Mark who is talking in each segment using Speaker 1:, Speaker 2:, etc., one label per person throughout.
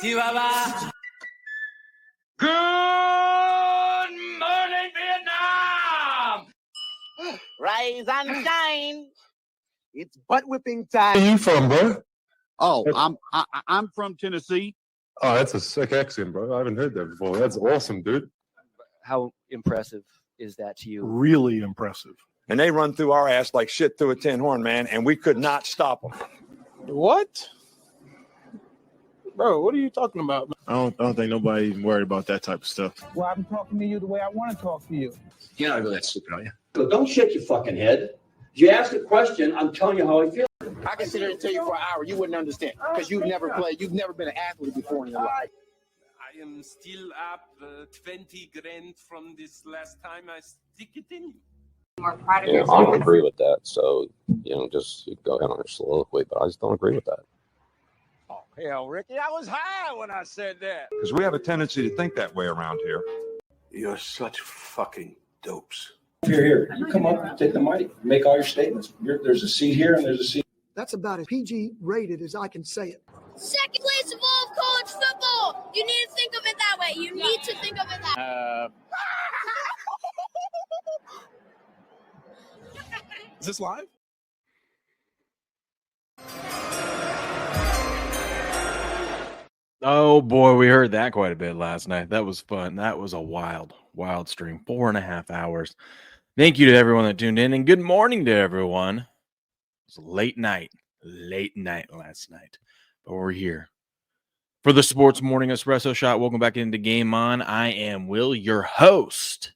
Speaker 1: Chihuahua. Good morning, Vietnam.
Speaker 2: Rise and shine. It's butt whipping time.
Speaker 3: Where are you from, bro?
Speaker 4: Oh, I'm from Tennessee.
Speaker 3: Oh, that's a sick accent, bro. I haven't heard that before. That's awesome, dude.
Speaker 5: How impressive is that to you?
Speaker 6: Really impressive.
Speaker 7: And they run through our ass like shit through a tin horn, man, and we could not stop them.
Speaker 6: What? Bro, what are you talking about?
Speaker 8: I don't think nobody even worried about that type of stuff.
Speaker 9: Well, I'm talking to you the way I want to talk to you.
Speaker 10: You're not really that stupid, are you?
Speaker 11: So don't shake your fucking head. If you ask a question, I'm telling you how I feel.
Speaker 2: I can sit here and tell you for an hour. You wouldn't understand because you've never played. You've never been an athlete before in your life.
Speaker 1: I am still up 20 grand from this last time. I stick it in you.
Speaker 12: More proud of
Speaker 13: I don't agree with that. So, just go ahead on your soliloquy, but I just don't agree with that.
Speaker 4: Oh, hell, Ricky, I was high when I said that.
Speaker 7: Because we have a tendency to think that way around here.
Speaker 6: You're such fucking dopes.
Speaker 11: Here. You come up, take the mic, make all your statements. There's a seat here and there's a seat.
Speaker 14: That's about as PG rated as I can say it.
Speaker 15: Second place of all of college football. You need to think of it that way. You need to think of it that way.
Speaker 6: Is this live?
Speaker 16: Oh boy, we heard that quite a bit last night. That was fun. That was a wild stream. 4.5 hours. Thank you to everyone that tuned in, and good morning to everyone. It was late night last night, but we're here for the Sports Morning Espresso Shot. Welcome back into Game On. I am Will, your host,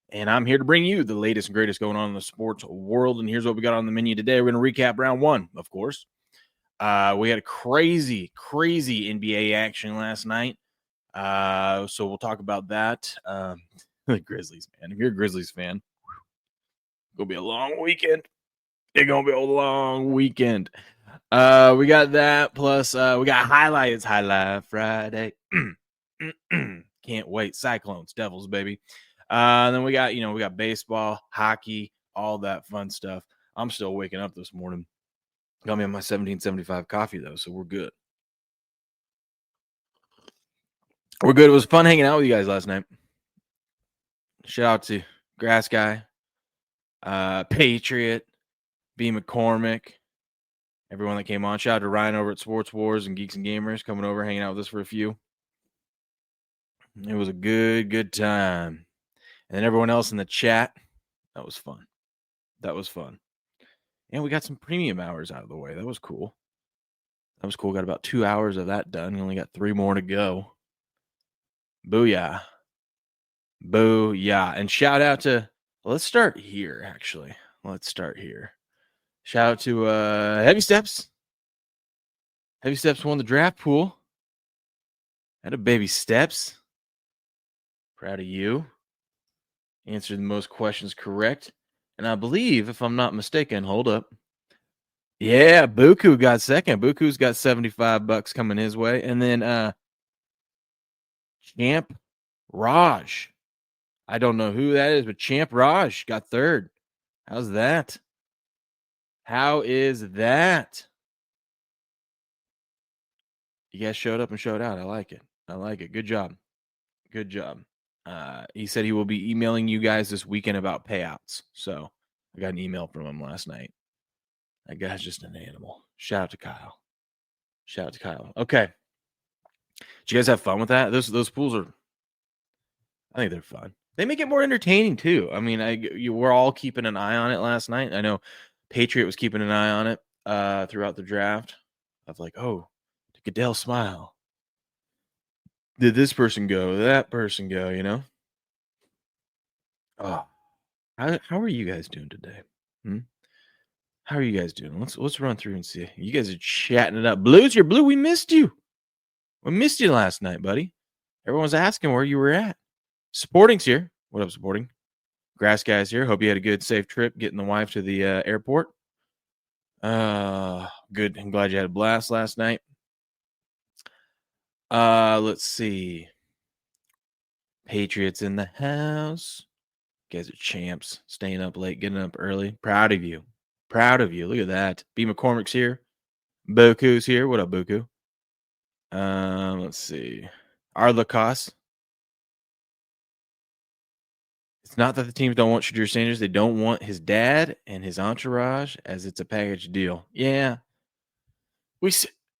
Speaker 16: and I'm here to bring you the latest and greatest going on in the sports world. And here's what we got on the menu today. We're going to recap round one, of course. We had a crazy NBA action last night. So we'll talk about that. The Grizzlies, man. If you're a Grizzlies fan, it's going to be a long weekend. It's going to be a long weekend. We got that. Plus, we got highlights. Highlight Friday. Can't wait. Cyclones, Devils, baby. And then we got baseball, hockey, all that fun stuff. I'm still waking up this morning. Got me on my 1775 coffee, though, so we're good. We're good. It was fun hanging out with you guys last night. Shout out to Grass Guy, Patriot, B. McCormick, everyone that came on. Shout out to Ryan over at Sports Wars and Geeks and Gamers coming over, hanging out with us for a few. It was a good time. And then everyone else in the chat, that was fun. And we got some premium hours out of the way. That was cool. Got about 2 hours of that done. We only got 3 more to go. Booyah. And shout out to, let's start here, actually. Shout out to Heavy Steps. Heavy Steps won the draft pool. Had a baby Steps. Proud of you. Answered the most questions correct. And I believe, if I'm not mistaken, hold up. Yeah, Buku got second. Buku's got $75 coming his way. And then Champ Raj. I don't know who that is, but Champ Raj got third. How's that? How is that? You guys showed up and showed out. I like it. Good job. He said he will be emailing you guys this weekend about payouts. So I got an email from him last night. That guy's just an animal. Shout out to Kyle. Okay. Did you guys have fun with that? Those pools I think they're fun. They make it more entertaining too. I mean, we're all keeping an eye on it last night. I know Patriot was keeping an eye on it throughout the draft. Of like, oh, did Goodell smile? Did this person go? That person go? Oh, how are you guys doing today? How are you guys doing? Let's run through and see. You guys are chatting it up. Blue's your Blue. We missed you. We missed you last night, buddy. Everyone's asking where you were at. Sporting's here. What up, Sporting? Grass Guy's here. Hope you had a good, safe trip getting the wife to the airport. Good. I'm glad you had a blast last night. Let's see. Patriots in the house. You guys are champs. Staying up late, getting up early. Proud of you. Look at that. B. McCormick's here. Boku's here. What up, Boku? Let's see. Arlacoste. It's not that the teams don't want Shedeur Sanders. They don't want his dad and his entourage, as it's a package deal. Yeah.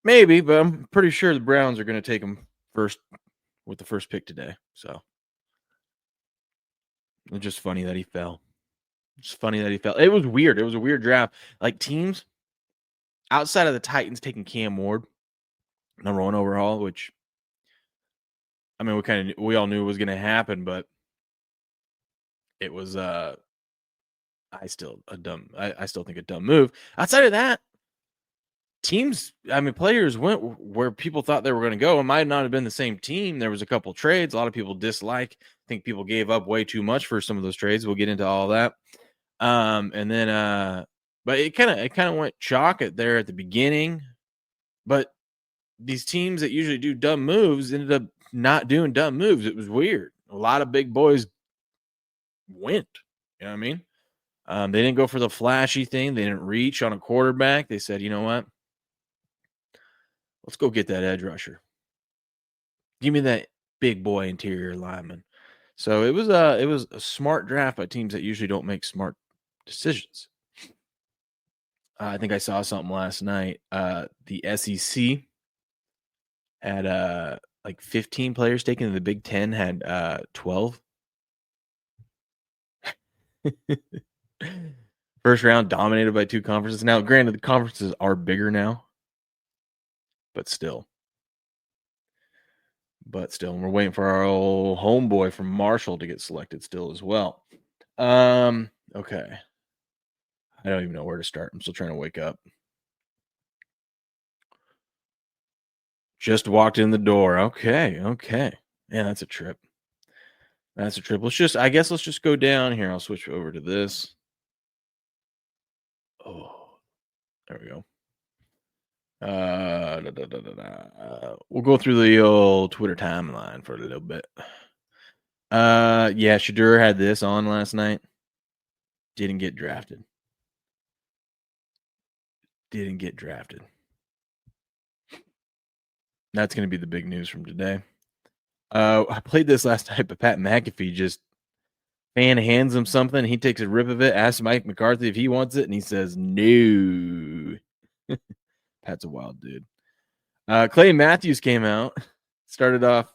Speaker 16: Maybe, but I'm pretty sure the Browns are going to take him first with the first pick today. So it's just funny that he fell. It's funny that he fell. It was weird. It was a weird draft. Like teams outside of the Titans taking Cam Ward, number 1 overall, which I mean we all knew was going to happen, but it was I still think a dumb move. Outside of that, teams, players went where people thought they were going to go. It might not have been the same team. There was a couple trades. A lot of people dislike. I think people gave up way too much for some of those trades. We'll get into all that. But it kind of went chalk there at the beginning. But these teams that usually do dumb moves ended up not doing dumb moves. It was weird. A lot of big boys went. You know what I mean? They didn't go for the flashy thing. They didn't reach on a quarterback. They said, you know what? Let's go get that edge rusher. Give me that big boy interior lineman. So it was a smart draft by teams that usually don't make smart decisions. I think I saw something last night. The SEC had like 15 players taken. The Big Ten had 12. First round dominated by 2 conferences. Now, granted, the conferences are bigger now. But still, and we're waiting for our old homeboy from Marshall to get selected still as well. Okay. I don't even know where to start. I'm still trying to wake up. Just walked in the door. Okay. Yeah, that's a trip. Let's just go down here. I'll switch over to this. Oh, there we go. We'll go through the old Twitter timeline for a little bit. Yeah, Shedeur had this on last night. Didn't get drafted. That's going to be the big news from today. I played this last night, but Pat McAfee just fan hands him something. He takes a rip of it, asks Mike McCarthy if he wants it, and he says no. Pat's a wild dude. Clay Matthews came out, started off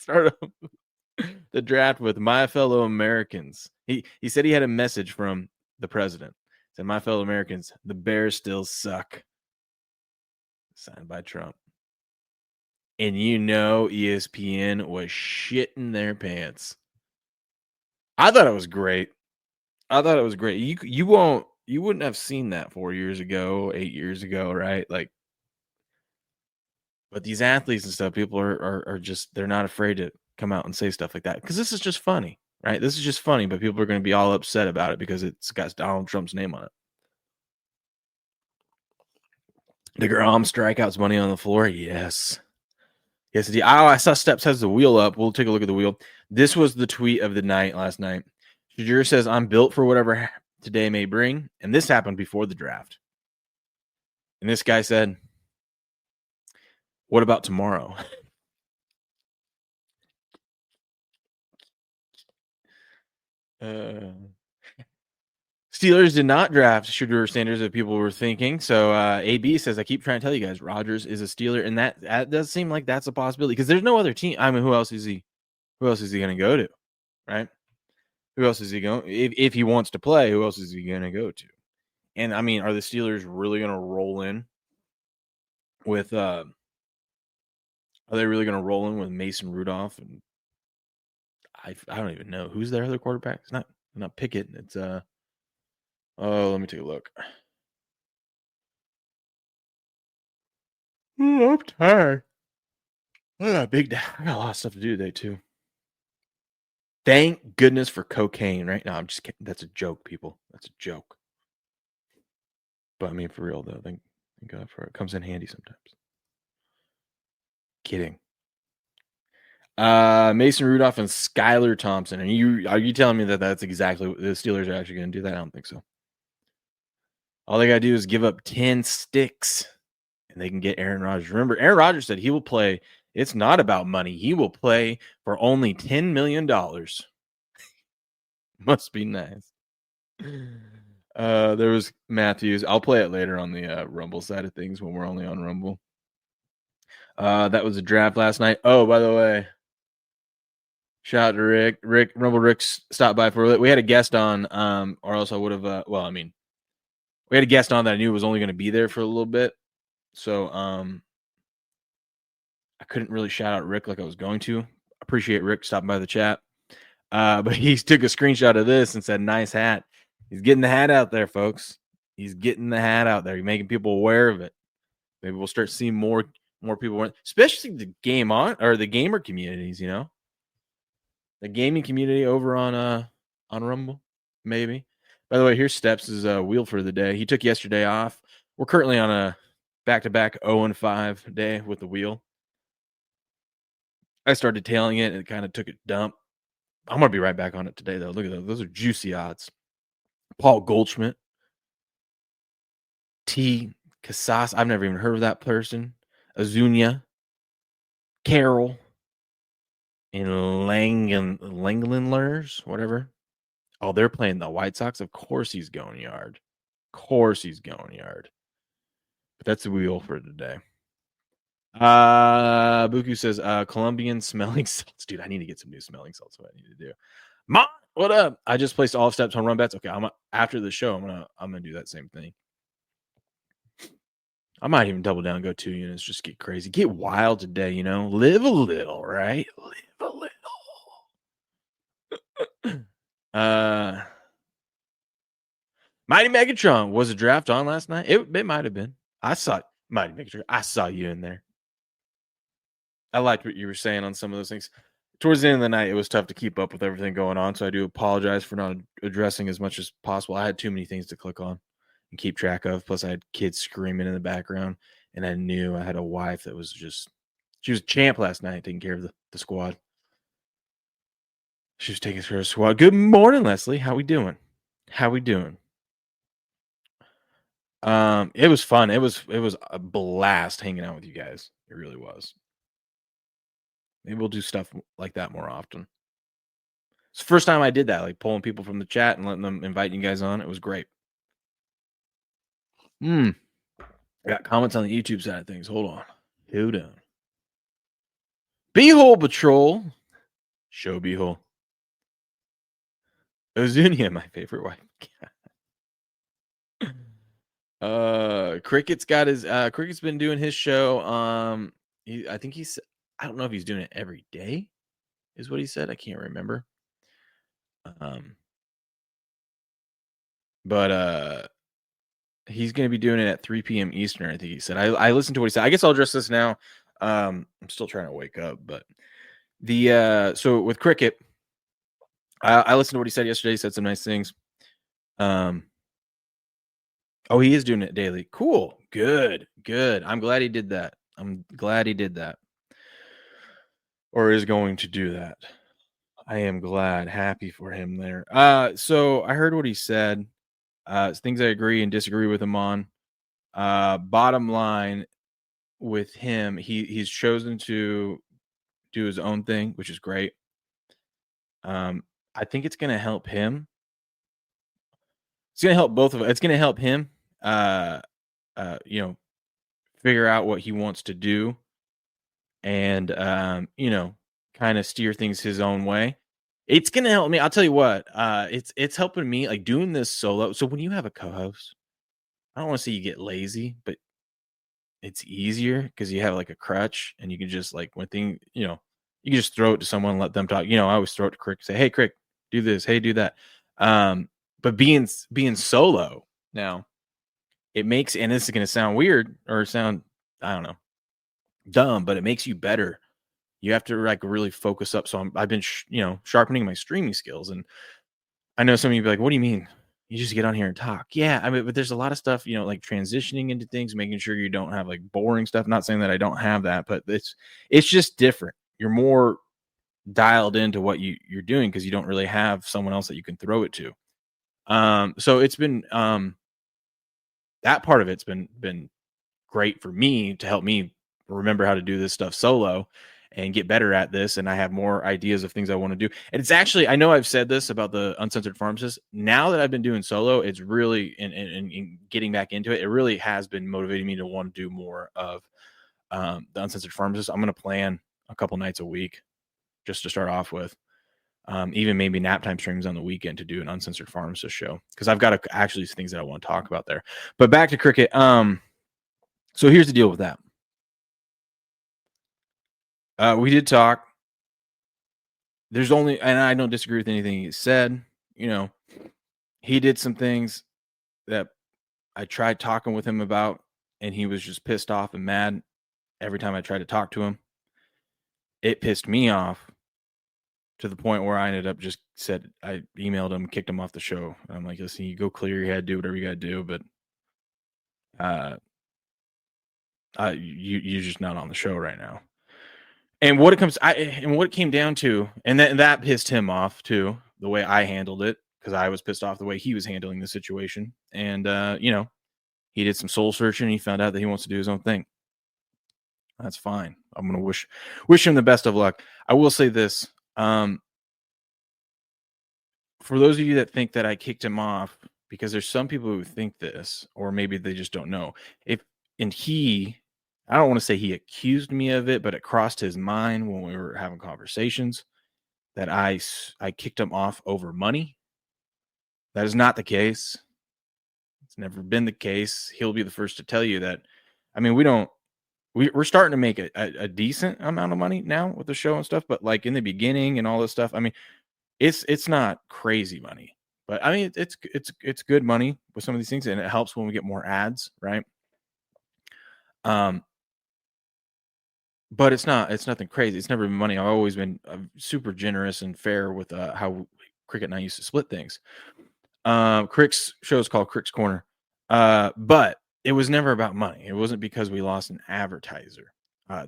Speaker 16: the draft with "My fellow Americans." He said he had a message from the president. He said, "My fellow Americans, the Bears still suck." Signed by Trump. And ESPN was shitting their pants. I thought it was great. You wouldn't have seen that 4 years ago, 8 years ago, right? Like, but these athletes and stuff, people are just, they're not afraid to come out and say stuff like that because this is just funny, right? This is just funny, but people are going to be all upset about it because it's got Donald Trump's name on it. DeGrom strikeouts, money on the floor. Yes. I saw Steps has the wheel up. We'll take a look at the wheel. This was the tweet of the night last night. Shedeur says, "I'm built for whatever today may bring." And this happened before the draft. And this guy said, "What about tomorrow?" Steelers did not draft Shedeur Sanders if people were thinking. So AB says, "I keep trying to tell you guys, Rodgers is a Steeler," and that does seem like that's a possibility because there's no other team. I mean, who else is he going to go to, right? Who else is he going? If he wants to play, who else is he going to go to? And I mean, are the Steelers really going to roll in with? Are they really going to roll in with Mason Rudolph? And I don't even know who's their other quarterback. It's not Pickett. It's Oh, let me take a look. Oh, I'm tired. I got a lot of stuff to do today, too. Thank goodness for cocaine, right? No, I'm just kidding. That's a joke, people. That's a joke. But I mean, for real, though. Thank God for it. It comes in handy sometimes. Kidding. Mason Rudolph and Skylar Thompson. Are you telling me that that's exactly what the Steelers are actually going to do that? I don't think so. All they got to do is give up 10 sticks, and they can get Aaron Rodgers. Remember, Aaron Rodgers said he will play. It's not about money. He will play for only $10 million. Must be nice. There was Matthews. I'll play it later on the Rumble side of things when we're only on Rumble. That was a draft last night. Oh, by the way, shout out to Rick. Rumble Rick stopped by for a little. We had a guest on, or else I would have. We had a guest on that I knew was only going to be there for a little bit, so I couldn't really shout out Rick like I was going to. Appreciate Rick stopping by the chat, but he took a screenshot of this and said, "Nice hat." He's getting the hat out there, folks. He's getting the hat out there. He's making people aware of it. Maybe we'll start seeing more people, especially the gamer communities. You know, the gaming community over on Rumble. Maybe. By the way, here's Steps' wheel for the day. He took yesterday off. We're currently on a back-to-back 0-5 day with the wheel. I started tailing it, and it kind of took a dump. I'm going to be right back on it today, though. Look at those. Those are juicy odds. Paul Goldschmidt. T. Casas. I've never even heard of that person. Azunia. Carroll. And Langlanders, whatever. Oh, they're playing the White Sox. Of course he's going yard. But that's the wheel for today. Buku says, Colombian smelling salts. Dude, I need to get some new smelling salts. What I need to do. Mom, what up? I just placed all Steps on run bets. Okay, after the show, I'm gonna do that same thing. I might even double down and go 2 units. Just get crazy. Get wild today, you know. Live a little, right? Live a little. Mighty Megatron, was a draft on last night? It might have been. I saw Mighty Megatron. I saw you in there. I liked what you were saying on some of those things. Towards the end of the night, it was tough to keep up with everything going on, so I do apologize for not addressing as much as possible. I had too many things to click on and keep track of. Plus, I had kids screaming in the background, and I knew I had a wife that was she was a champ last night, taking care of the squad. She was taking care of the squad. Good morning, Leslie. How we doing? It was fun. It was a blast hanging out with you guys. It really was. Maybe we'll do stuff like that more often. It's the first time I did that, like pulling people from the chat and letting them invite you guys on. It was great. I got comments on the YouTube side of things. Hold on. Beehole Patrol. Show Beehole. Ozunia, my favorite wife. Cricket's got his Cricket's been doing his show. I think I don't know if he's doing it every day, is what he said. I can't remember. But he's going to be doing it at 3 p.m. Eastern, I think he said. I listened to what he said. I guess I'll address this now. I'm still trying to wake up, but so with Cricket, I listened to what he said yesterday. He said some nice things. Oh, he is doing it daily. Cool. Good. I'm glad he did that. Or is going to do that. I am glad. Happy for him there. So I heard what he said. Things I agree and disagree with him on. Bottom line with him, he's chosen to do his own thing, which is great. I think it's going to help him. It's going to help both of us. It's going to help him, figure out what he wants to do and, kind of steer things his own way. It's going to help me. I'll tell you what, it's helping me like doing this solo. So when you have a co-host, I don't want to say you get lazy, but it's easier because you have like a crutch and you can just like you can just throw it to someone and let them talk. I always throw it to Crick, say, hey, Crick, do this. Hey, do that. But being solo now, it makes, and this is going to sound weird or sound, I don't know, dumb, but it makes you better. You have to like really focus up. So I've been, sharpening my streaming skills. And I know some of you be like, what do you mean? You just get on here and talk. Yeah. I mean, but there's a lot of stuff, like transitioning into things, making sure you don't have like boring stuff. Not saying that I don't have that, but it's just different. You're more dialed into what you're doing because you don't really have someone else that you can throw it to. So it's been, that part of it's been great for me to help me remember how to do this stuff solo and get better at this. And I have more ideas of things I want to do. And it's actually, I know I've said this about the Uncensored Pharmacist. Now that I've been doing solo, it's really, in getting back into it, it really has been motivating me to want to do more of the Uncensored Pharmacist. I'm going to plan a couple nights a week just to start off with. Even maybe nap time streams on the weekend to do an Uncensored Pharmacist show, because I've got actually things that I want to talk about there. But back to cricket. So here's the deal with that. We did talk. There's only, and I don't disagree with anything he said. You know, he did some things that I tried talking with him about, and he was just pissed off and mad every time I tried to talk to him. It pissed me off to the point where I ended up I emailed him, kicked him off the show. I'm like, listen, you go clear your head, do whatever you got to do, but you're just not on the show right now. And what it came down to, and that pissed him off too, the way I handled it, because I was pissed off the way he was handling the situation. And he did some soul searching and he found out that he wants to do his own thing. That's fine. I'm gonna wish him the best of luck. I will say this. For those of you that think that I kicked him off, because there's some people who think this, or maybe they just don't know. I don't want to say he accused me of it, but it crossed his mind when we were having conversations that I kicked him off over money. That is not the case. It's never been the case. He'll be the first to tell you that. I mean, we're starting to make a decent amount of money now with the show and stuff, but like in the beginning and all this stuff, I mean, it's not crazy money, but I mean, it's good money with some of these things, and it helps when we get more ads, right? But it's nothing crazy. It's never been money. I've always been super generous and fair with how Cricket and I used to split things. Crick's show is called Crick's Corner, but it was never about money. It wasn't because we lost an advertiser.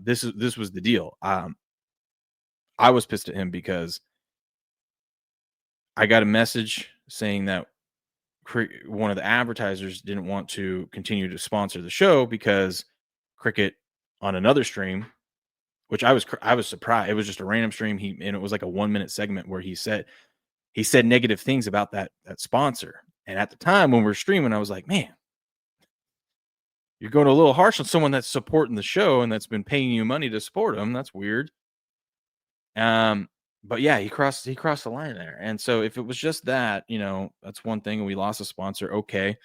Speaker 16: This was the deal. I was pissed at him because I got a message saying that one of the advertisers didn't want to continue to sponsor the show because Cricket on another stream, which I was surprised. It was just a random stream. And it was like a 1-minute segment where he said negative things about that sponsor. And at the time when we were streaming, I was like, man, you're going a little harsh on someone that's supporting the show and that's been paying you money to support them. That's weird. But yeah, he crossed the line there. And so if it was just that, that's one thing, and we lost a sponsor, okay.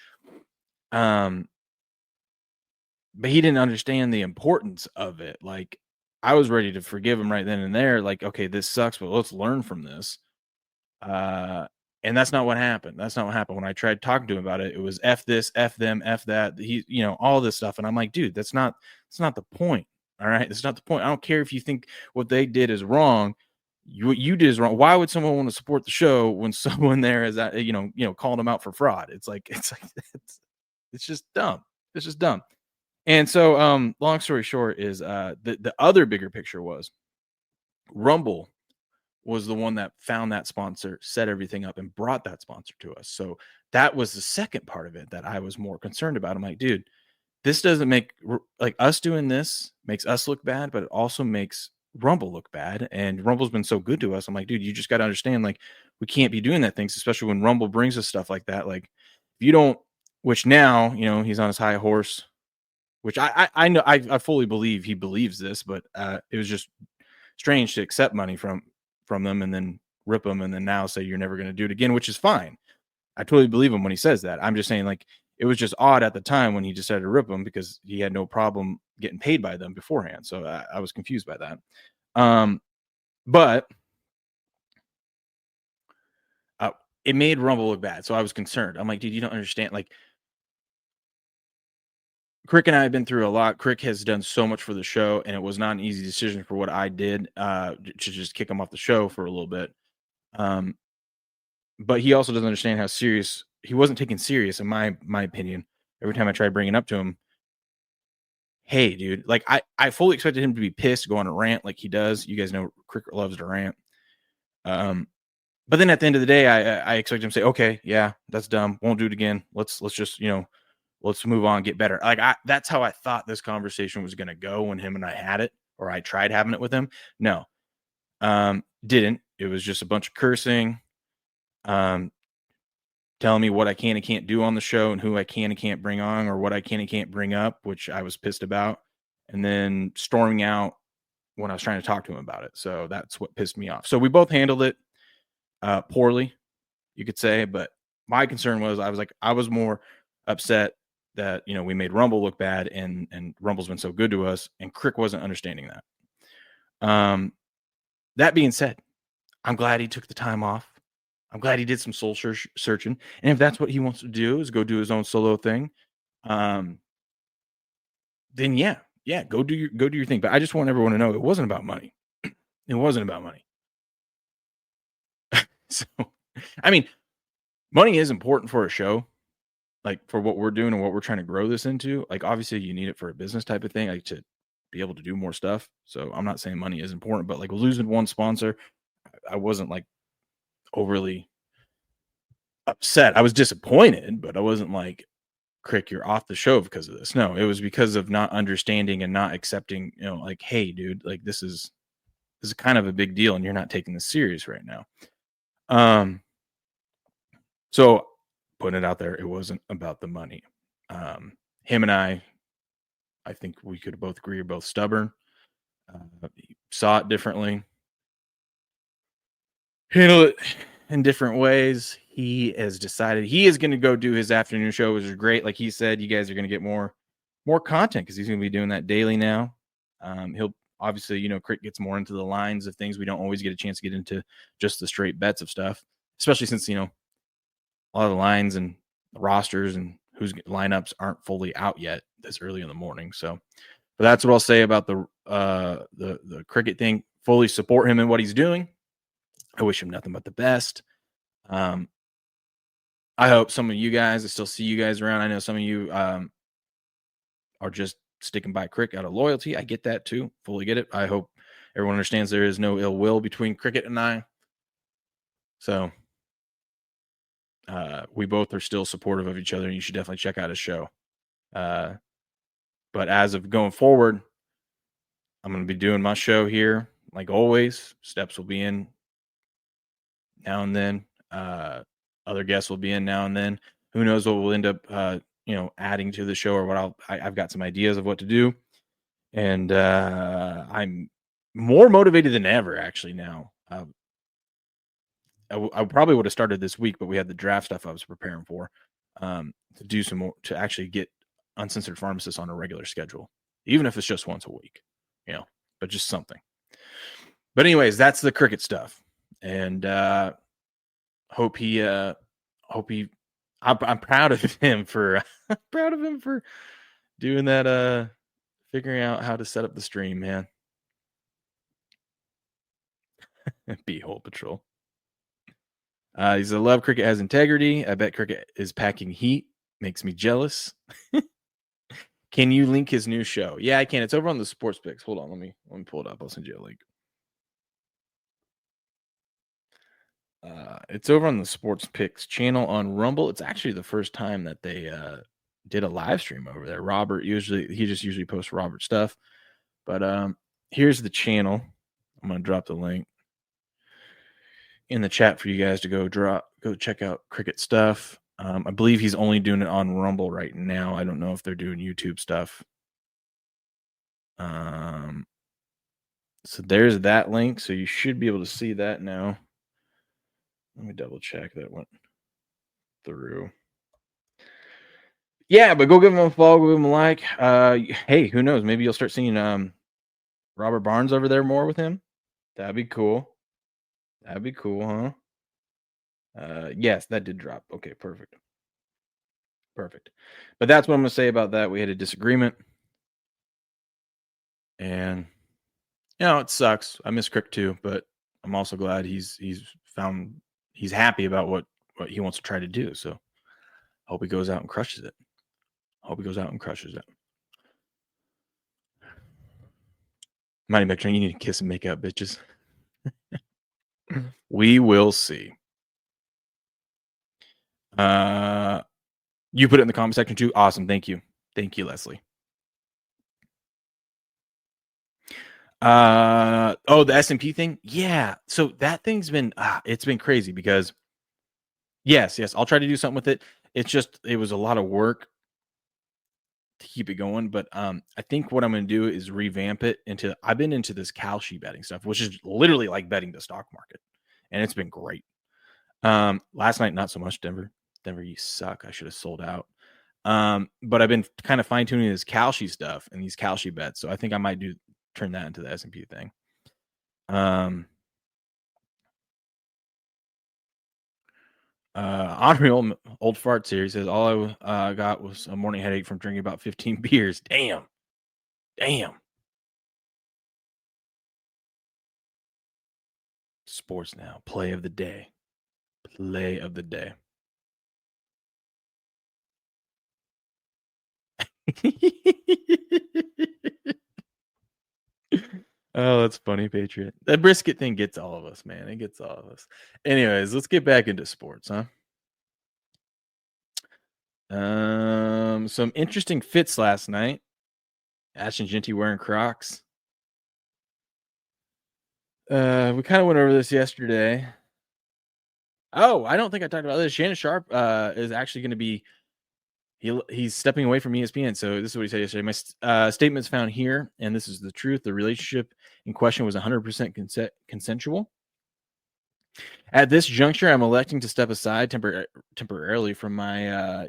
Speaker 16: But he didn't understand the importance of it. Like, I was ready to forgive him right then and there. Like, okay, this sucks, but let's learn from this. And that's not what happened. That's not what happened. When I tried talking to him about it, it was F this, F them, F that. All this stuff. And I'm like, dude, that's not the point. All right. That's not the point. I don't care if you think what they did is wrong. What you did is wrong. Why would someone want to support the show when someone there is that, calling them out for fraud? It's just dumb. It's just dumb. And so, long story short is, the other bigger picture was Rumble was the one that found that sponsor, set everything up, and brought that sponsor to us. So that was the second part of it that I was more concerned about. I'm like, dude, this doesn't make, like, us doing this makes us look bad, but it also makes Rumble look bad. And Rumble's been so good to us. I'm like, dude, you just got to understand, like, we can't be doing that things, especially when Rumble brings us stuff like that. Like, if you don't, which now, he's on his high horse, which I know, I fully believe he believes this, but it was just strange to accept money from them and then rip them and then now say you're never going to do it again, which is fine. I totally believe him when he says that. I'm just saying, like, it was just odd at the time when he decided to rip them because he had no problem getting paid by them beforehand. So I was confused by that. But it made Rumble look bad. So I was concerned. I'm like, dude, you don't understand. Like, Crick and I have been through a lot. Crick has done so much for the show, and it was not an easy decision for what I did to just kick him off the show for a little bit. But he also doesn't understand how serious he wasn't taken serious, in my opinion. Every time I tried bringing it up to him, hey, dude, like, I fully expected him to be pissed, go on a rant like he does. You guys know Crick loves to rant. But then at the end of the day, I expect him to say, okay, yeah, that's dumb. Won't do it again. Let's just, let's move on, get better. Like that's how I thought this conversation was going to go when him and I had it, or I tried having it with him. No, didn't. It was just a bunch of cursing, telling me what I can and can't do on the show and who I can and can't bring on, or what I can and can't bring up, which I was pissed about, and then storming out when I was trying to talk to him about it. So that's what pissed me off. So we both handled it poorly, you could say, but my concern was I was more upset that, you know, we made Rumble look bad, and Rumble's been so good to us, and Crick wasn't understanding that. That being said, I'm glad he took the time off. I'm glad he did some soul searching. And if that's what he wants to do, is go do his own solo thing, then yeah, go do your thing. But I just want everyone to know it wasn't about money. It wasn't about money. So, I mean, money is important for a show, like for what we're doing and what we're trying to grow this into. Like, obviously you need it for a business type of thing, like to be able to do more stuff. So I'm not saying money is important, but like losing one sponsor, I wasn't like overly upset. I was disappointed, but I wasn't like, Crick, you're off the show because of this. No, it was because of not understanding and not accepting, you know, like, hey, dude, like this is kind of a big deal, and you're not taking this serious right now. So putting it out there, it wasn't about the money. Him and I think we could both agree, are both stubborn. Saw it differently. Handle it in different ways. He has decided he is going to go do his afternoon show, which is great. Like he said, you guys are going to get more content because he's going to be doing that daily now. He'll obviously, you know, Crick gets more into the lines of things. We don't always get a chance to get into just the straight bets of stuff, especially since, you know, a lot of the lines and the rosters and whose lineups aren't fully out yet this early in the morning. So, but that's what I'll say about the cricket thing. Fully support him in what he's doing. I wish him nothing but the best. I hope some of you guys, I still see you guys around. I know some of you are just sticking by Crick out of loyalty. I get that too. Fully get it. I hope everyone understands there is no ill will between Cricket and I. So we both are still supportive of each other, and you should definitely check out his show. But as of going forward, I'm going to be doing my show here like always. Steps will be in now and then. Other guests will be in now and then. Who knows what we'll end up, adding to the show, or what I've got some ideas of what to do. And I'm more motivated than ever, actually, now. I probably would have started this week, but we had the draft stuff I was preparing for, to do some more, to actually get Uncensored Pharmacists on a regular schedule, even if it's just once a week, but just something. But anyways, that's the cricket stuff. And I'm proud of him for doing that, figuring out how to set up the stream, man. Beehole Patrol. He said, love cricket has integrity. I bet cricket is packing heat. Makes me jealous. Can you link his new show? Yeah, I can. It's over on the Sports Picks. Hold on, let me pull it up. I'll send you a link. It's over on the Sports Picks channel on Rumble. It's actually the first time that they did a live stream over there. Robert usually posts Robert stuff. But here's the channel. I'm gonna drop the link in the chat for you guys to go check out cricket stuff. I believe he's only doing it on Rumble right now. I don't know if they're doing YouTube stuff. So there's that link. So you should be able to see that now. Let me double check that went through. Yeah, but go give him a follow, go give him a like. Hey, who knows? Maybe you'll start seeing Robert Barnes over there more with him. That'd be cool. That'd be cool, huh? Yes, that did drop. Okay, perfect. But that's what I'm gonna say about that. We had a disagreement, and it sucks. I miss Crick too, but I'm also glad he's happy about what he wants to try to do. So hope he goes out and crushes it. Mighty Metron, you need to kiss and make out, bitches. We will see. You put it in the comment section too. Awesome. Thank you, Leslie. The S&P thing. Yeah. So that thing's been it's been crazy because yes, I'll try to do something with it. It was a lot of work to keep it going, but I think what I'm going to do is revamp it into. I've been into this Kalshi betting stuff, which is literally like betting the stock market, and it's been great. Last night not so much. Denver, you suck. I should have sold out. But I've been kind of fine tuning this Kalshi stuff and these Kalshi bets, so I think I might turn that into the S&P thing. Honorable Old Fart Series says all I got was a morning headache from drinking about 15 beers. Damn. Sports now. Play of the day. Oh, that's funny, Patriot. That brisket thing gets all of us, man. It gets all of us. Anyways, let's get back into sports, huh? Some interesting fits last night. Ashton Genty wearing Crocs. We kind of went over this yesterday. Oh, I don't think I talked about this. Shannon Sharp is actually going to be he's stepping away from ESPN. So this is what he said yesterday. My statement's found here, and this is the truth. The relationship in question was 100% consensual. At this juncture, I'm electing to step aside temporarily from my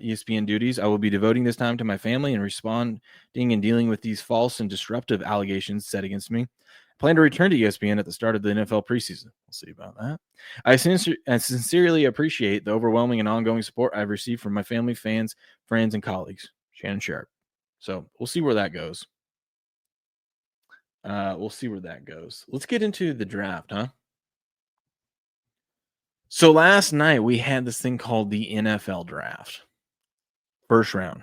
Speaker 16: ESPN duties. I will be devoting this time to my family and responding and dealing with these false and disruptive allegations set against me. I plan to return to ESPN at the start of the NFL preseason. We'll see about that. I sincerely appreciate the overwhelming and ongoing support I've received from my family, fans, friends, and colleagues. Shannon Sharp. So we'll see where that goes. Let's get into the draft, huh? So last night we had this thing called the NFL draft. First round.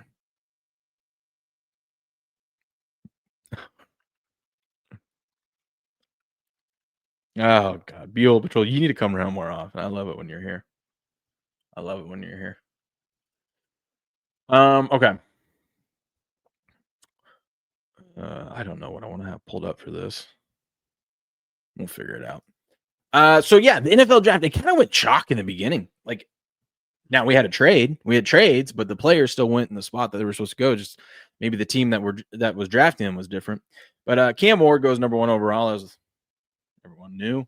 Speaker 16: Oh God, Beal Patrol, you need to come around more often. I love it when you're here. Okay. I don't know what I want to have pulled up for this. We'll figure it out. So yeah, the NFL draft, it kind of went chalk in the beginning. Like, now we had trades, but the players still went in the spot that they were supposed to go. Just maybe the team that was drafting them was different. But Cam Ward goes number 1 overall, as everyone knew.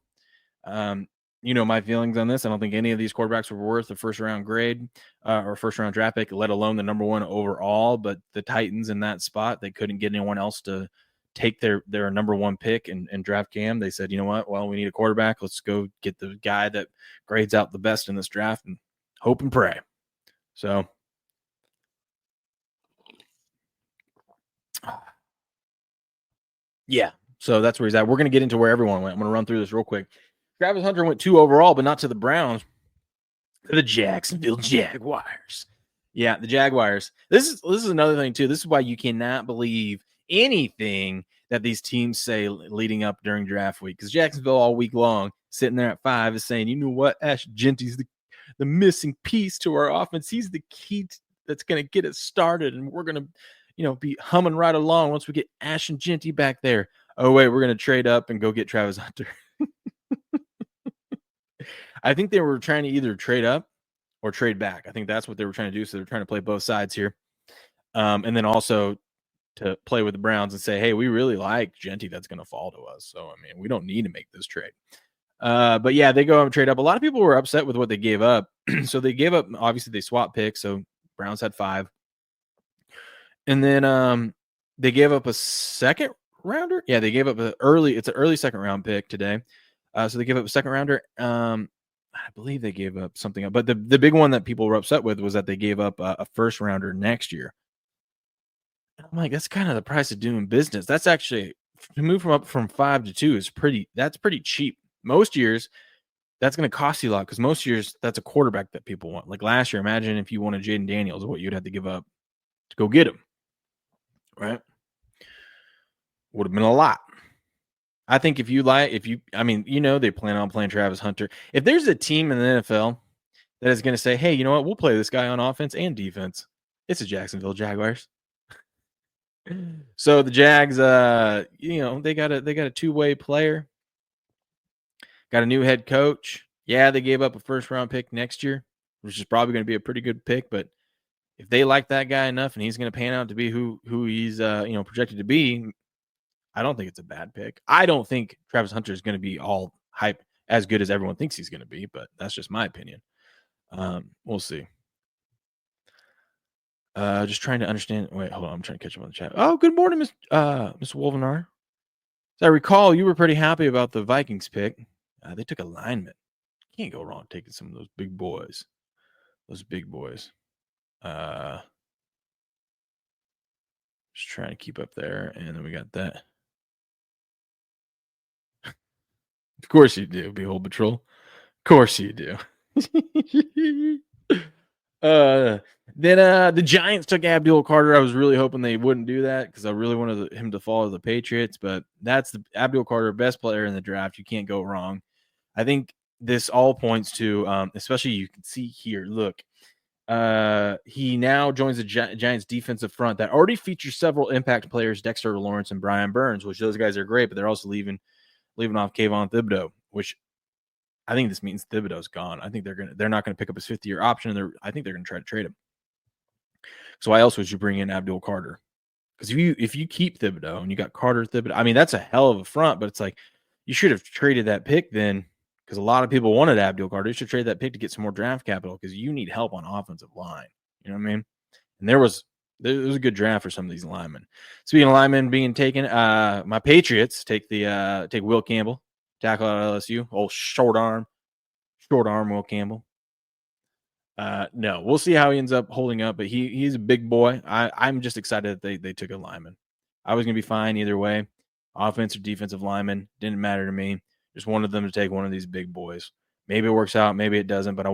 Speaker 16: You know my feelings on this. I don't think any of these quarterbacks were worth a first round grade or first round draft pick, let alone the number 1 overall. But the Titans in that spot, they couldn't get anyone else to take their number 1 pick and draft Cam. They said, you know what? Well, we need a quarterback. Let's go get the guy that grades out the best in this draft and hope and pray. So yeah, so that's where he's at. We're going to get into where everyone went. I'm going to run through this real quick. Travis Hunter went 2 overall, but not to the Browns, to the Jacksonville Jaguars. Yeah, the Jaguars. This is another thing too. This is why you cannot believe anything that these teams say leading up during draft week, because Jacksonville all week long sitting there at 5 is saying, you know what, Ash Genty's the missing piece to our offense. He's the key that's going to get it started, and we're going to be humming right along once we get Ash and Genty back there. Oh wait, we're going to trade up and go get Travis Hunter. I think they were trying to either trade up or trade back. I think that's what they were trying to do. So they're trying to play both sides here. And then also to play with the Browns and say, hey, we really like Genty that's going to fall to us. So, I mean, we don't need to make this trade. But yeah, they go up and trade up. A lot of people were upset with what they gave up. So they gave up, obviously they swapped picks. So Browns had 5. And then they gave up a second rounder. Yeah, they gave up it's an early second round pick today. So they gave up a second rounder. I believe they gave up something else. But the big one that people were upset with was that they gave up a first rounder next year. I'm like, that's kind of the price of doing business. That's actually, to move from 5 to 2 is pretty cheap. Most years, that's going to cost you a lot, because most years that's a quarterback that people want. Like last year, imagine if you wanted Jaden Daniels, what you'd have to give up to go get him. Right? Would have been a lot. I think they plan on playing Travis Hunter. If there's a team in the NFL that is going to say, hey, you know what, we'll play this guy on offense and defense, It's the Jacksonville Jaguars. So the Jags, they got a two-way player. Got a new head coach. Yeah, they gave up a first-round pick next year, which is probably going to be a pretty good pick. But if they like that guy enough and he's going to pan out to be who he's projected to be, I don't think it's a bad pick. I don't think Travis Hunter is going to be all hype as good as everyone thinks he's going to be, but that's just my opinion. We'll see. Just trying to understand. Wait, hold on. I'm trying to catch up on the chat. Oh, good morning, Mr. Wolvenar. As I recall, you were pretty happy about the Vikings pick. They took a lineman. Can't go wrong taking some of those big boys. Just trying to keep up there, and then we got that. Of course you do, Behold Patrol. Of course you do. Then the Giants took Abdul Carter. I was really hoping they wouldn't do that because I really wanted him to follow the Patriots, but that's the Abdul Carter, best player in the draft. You can't go wrong. I think this all points to, especially you can see here, look, he now joins the Giants defensive front that already features several impact players, Dexter Lawrence and Brian Burns, which those guys are great, but they're also leaving off Kayvon Thibodeau, which I think this means Thibodeau's gone. I think they're not going to pick up his 5th-year option, and I think they're going to try to trade him. So why else would you bring in Abdul Carter? Because if you keep Thibodeau and you got Carter, Thibodeau, I mean that's a hell of a front, but it's like you should have traded that pick then, because a lot of people wanted Abdul Carter. You should trade that pick to get some more draft capital because you need help on offensive line. You know what I mean? And there was a good draft for some of these linemen. Speaking of linemen being taken, my Patriots take Will Campbell, tackle out of LSU. Old short arm Will Campbell. No, we'll see how he ends up holding up, but he's a big boy. I'm just excited that they took a lineman. I was gonna be fine either way, offense or defensive lineman, didn't matter to me. Just wanted them to take one of these big boys. Maybe it works out, maybe it doesn't, but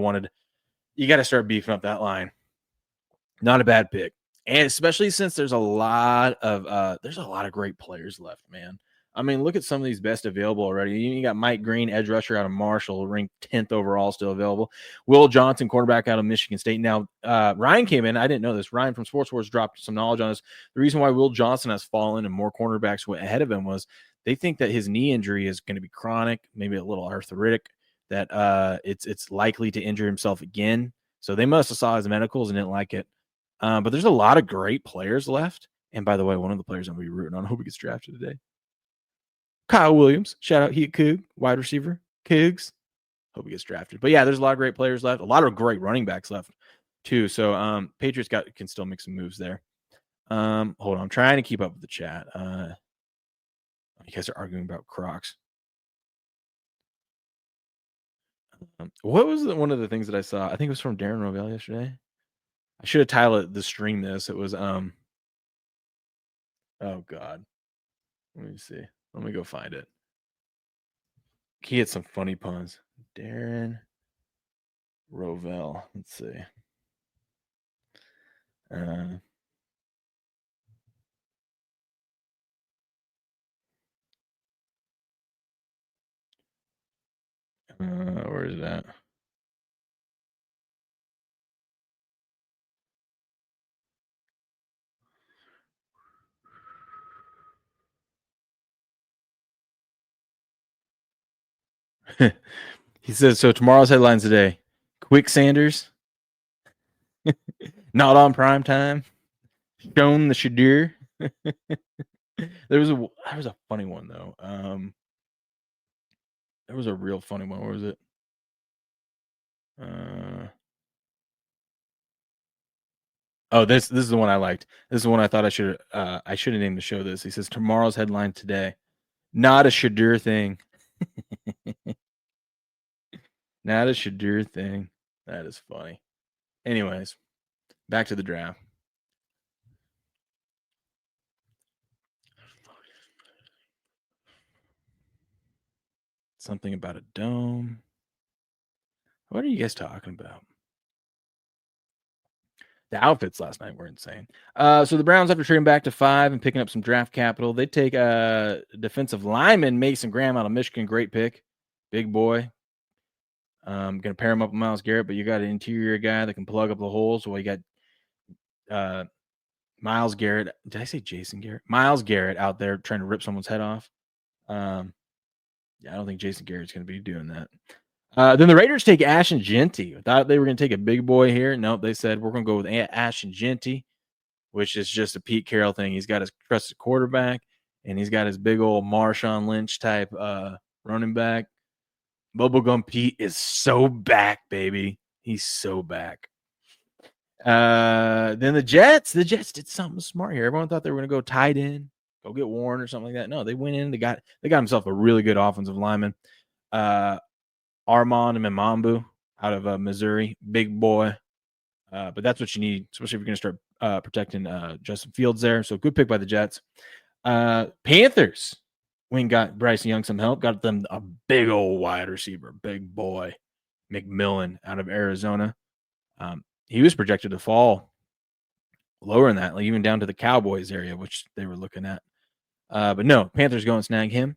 Speaker 16: you got to start beefing up that line. Not a bad pick. And especially since there's a lot of great players left, man. I mean, look at some of these best available already. You got Mike Green, edge rusher out of Marshall, ranked 10th overall, still available. Will Johnson, quarterback out of Michigan State. Now, Ryan came in. I didn't know this. Ryan from Sports Wars dropped some knowledge on us. The reason why Will Johnson has fallen and more cornerbacks went ahead of him was they think that his knee injury is going to be chronic, maybe a little arthritic, that it's likely to injure himself again. So they must have saw his medicals and didn't like it. But there's a lot of great players left. And by the way, one of the players I'm going to be rooting on, I hope he gets drafted today. Kyle Williams, shout out Heat Coug, wide receiver, Cougs. Hope he gets drafted. But yeah, there's a lot of great players left, a lot of great running backs left too. So Patriots can still make some moves there. Hold on, I'm trying to keep up with the chat. You guys are arguing about Crocs. What was one of the things that I saw? I think it was from Darren Rovell yesterday. I should have titled the stream this. It was oh God. Let me see. Let me go find it. He had some funny puns. Darren Rovell. Let's see. Where is that? He says, so tomorrow's headlines today. Quick Sanders. Not on prime time. Shown the Shedeur. There was a funny one though. There was a real funny one. Where was it? Oh, this is the one I liked. This is the one I thought I should have named the show this. He says tomorrow's headline today. Not a Shedeur thing. Not a Shedeur thing. That is funny. Anyways, back to the draft. Something about a dome. What are you guys talking about? The outfits last night were insane. So the Browns, after trading back to 5 and picking up some draft capital, they take a defensive lineman, Mason Graham out of Michigan. Great pick. Big boy. Going to pair him up with Myles Garrett, but you got an interior guy that can plug up the holes. Well, you got Myles Garrett. Did I say Jason Garrett? Myles Garrett out there trying to rip someone's head off. Yeah, I don't think Jason Garrett's going to be doing that. Then the Raiders take Ashton Jeanty. I thought they were going to take a big boy here. Nope, they said we're going to go with Ashton Jeanty, which is just a Pete Carroll thing. He's got his trusted quarterback, and he's got his big old Marshawn Lynch type running back. Bubblegum Pete is so back, baby. He's so back. Then the Jets did something smart here. Everyone thought they were going to go tight end, go get Warren or something like that. No, they went in. They got himself a really good offensive lineman. Armand Mamambu out of Missouri, big boy. But that's what you need, especially if you're going to start protecting Justin Fields there. So good pick by the Jets. Panthers went and got Bryce Young some help. Got them a big old wide receiver, big boy, McMillan out of Arizona. He was projected to fall lower than that, like even down to the Cowboys area, which they were looking at. But no, Panthers go and snag him.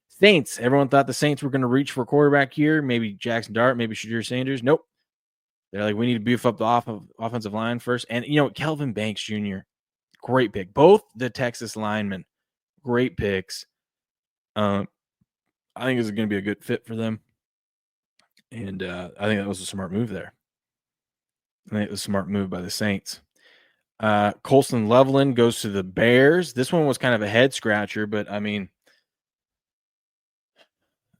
Speaker 16: Saints, everyone thought the Saints were going to reach for a quarterback here. Maybe Jackson Dart, maybe Shedeur Sanders. Nope. They're like, we need to beef up the offensive line first. And, Kelvin Banks Jr., great pick. Both the Texas linemen, great picks. I think this is going to be a good fit for them. And I think that was a smart move there. I think it was a smart move by the Saints. Colston Loveland goes to the Bears. This one was kind of a head scratcher, but I mean,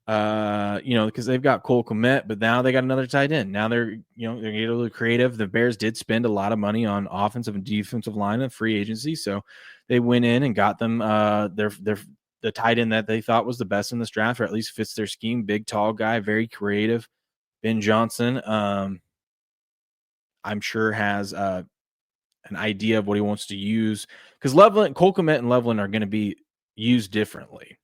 Speaker 16: because they've got Cole Kmet, but now they got another tight end. Now they're getting a little creative. The Bears did spend a lot of money on offensive and defensive line and free agency, so they went in and got them the tight end that they thought was the best in this draft, or at least fits their scheme. Big, tall guy, very creative. Ben Johnson, I'm sure has an idea of what he wants to use, because Cole Kmet and Loveland are going to be used differently.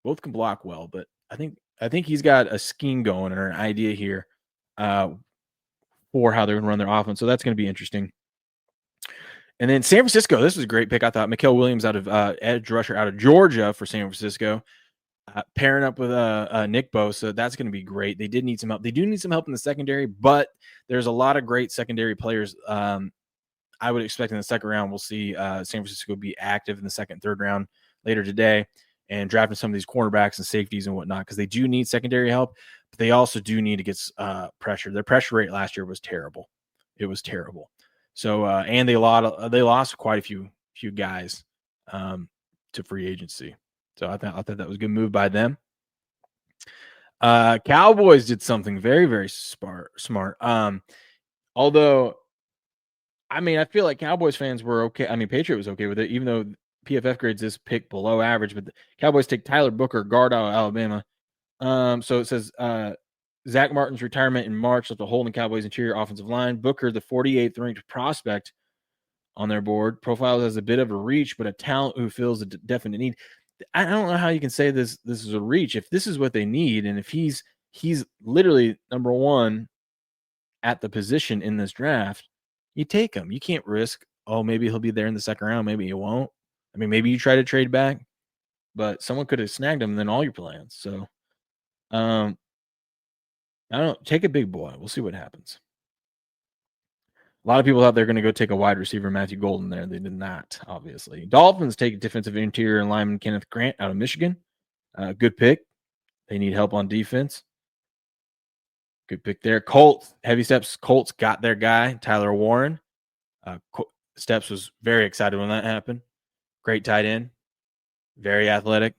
Speaker 16: Both can block well, but I think he's got a scheme going or an idea here for how they're going to run their offense. So that's going to be interesting. And then San Francisco, this was a great pick. I thought Mikael Williams out of edge rusher out of Georgia for San Francisco, pairing up with Nick Bosa. That's going to be great. They did need some help. They do need some help in the secondary, but there's a lot of great secondary players. I would expect in the second round, we'll see San Francisco be active in the second, third round later today, and drafting some of these cornerbacks and safeties and whatnot, because they do need secondary help, but they also do need to get pressure. Their pressure rate last year was terrible. It was terrible. So, and they lost quite a few guys to free agency. So I thought that was a good move by them. Cowboys did something very, very smart. Although, I mean, I feel like Cowboys fans were okay. I mean, Patriot was okay with it, even though PFF grades this pick below average, but the Cowboys take Tyler Booker, guard out of Alabama. So it says Zach Martin's retirement in March left a hole in the Cowboys' interior offensive line. Booker, the 48th ranked prospect on their board, profiles as a bit of a reach, but a talent who fills a definite need. I don't know how you can say this is a reach if this is what they need, and if he's literally number one at the position in this draft, you take him. You can't risk, maybe he'll be there in the second round, maybe he won't. I mean, maybe you try to trade back, but someone could have snagged him and then all your plans. So, I don't know. Take a big boy. We'll see what happens. A lot of people thought they're going to go take a wide receiver, Matthew Golden there. They did not, obviously. Dolphins take defensive interior lineman Kenneth Grant out of Michigan. Good pick. They need help on defense. Good pick there. Colts, heavy steps. Colts got their guy, Tyler Warren. Steps was very excited when that happened. Great tight end. Very athletic.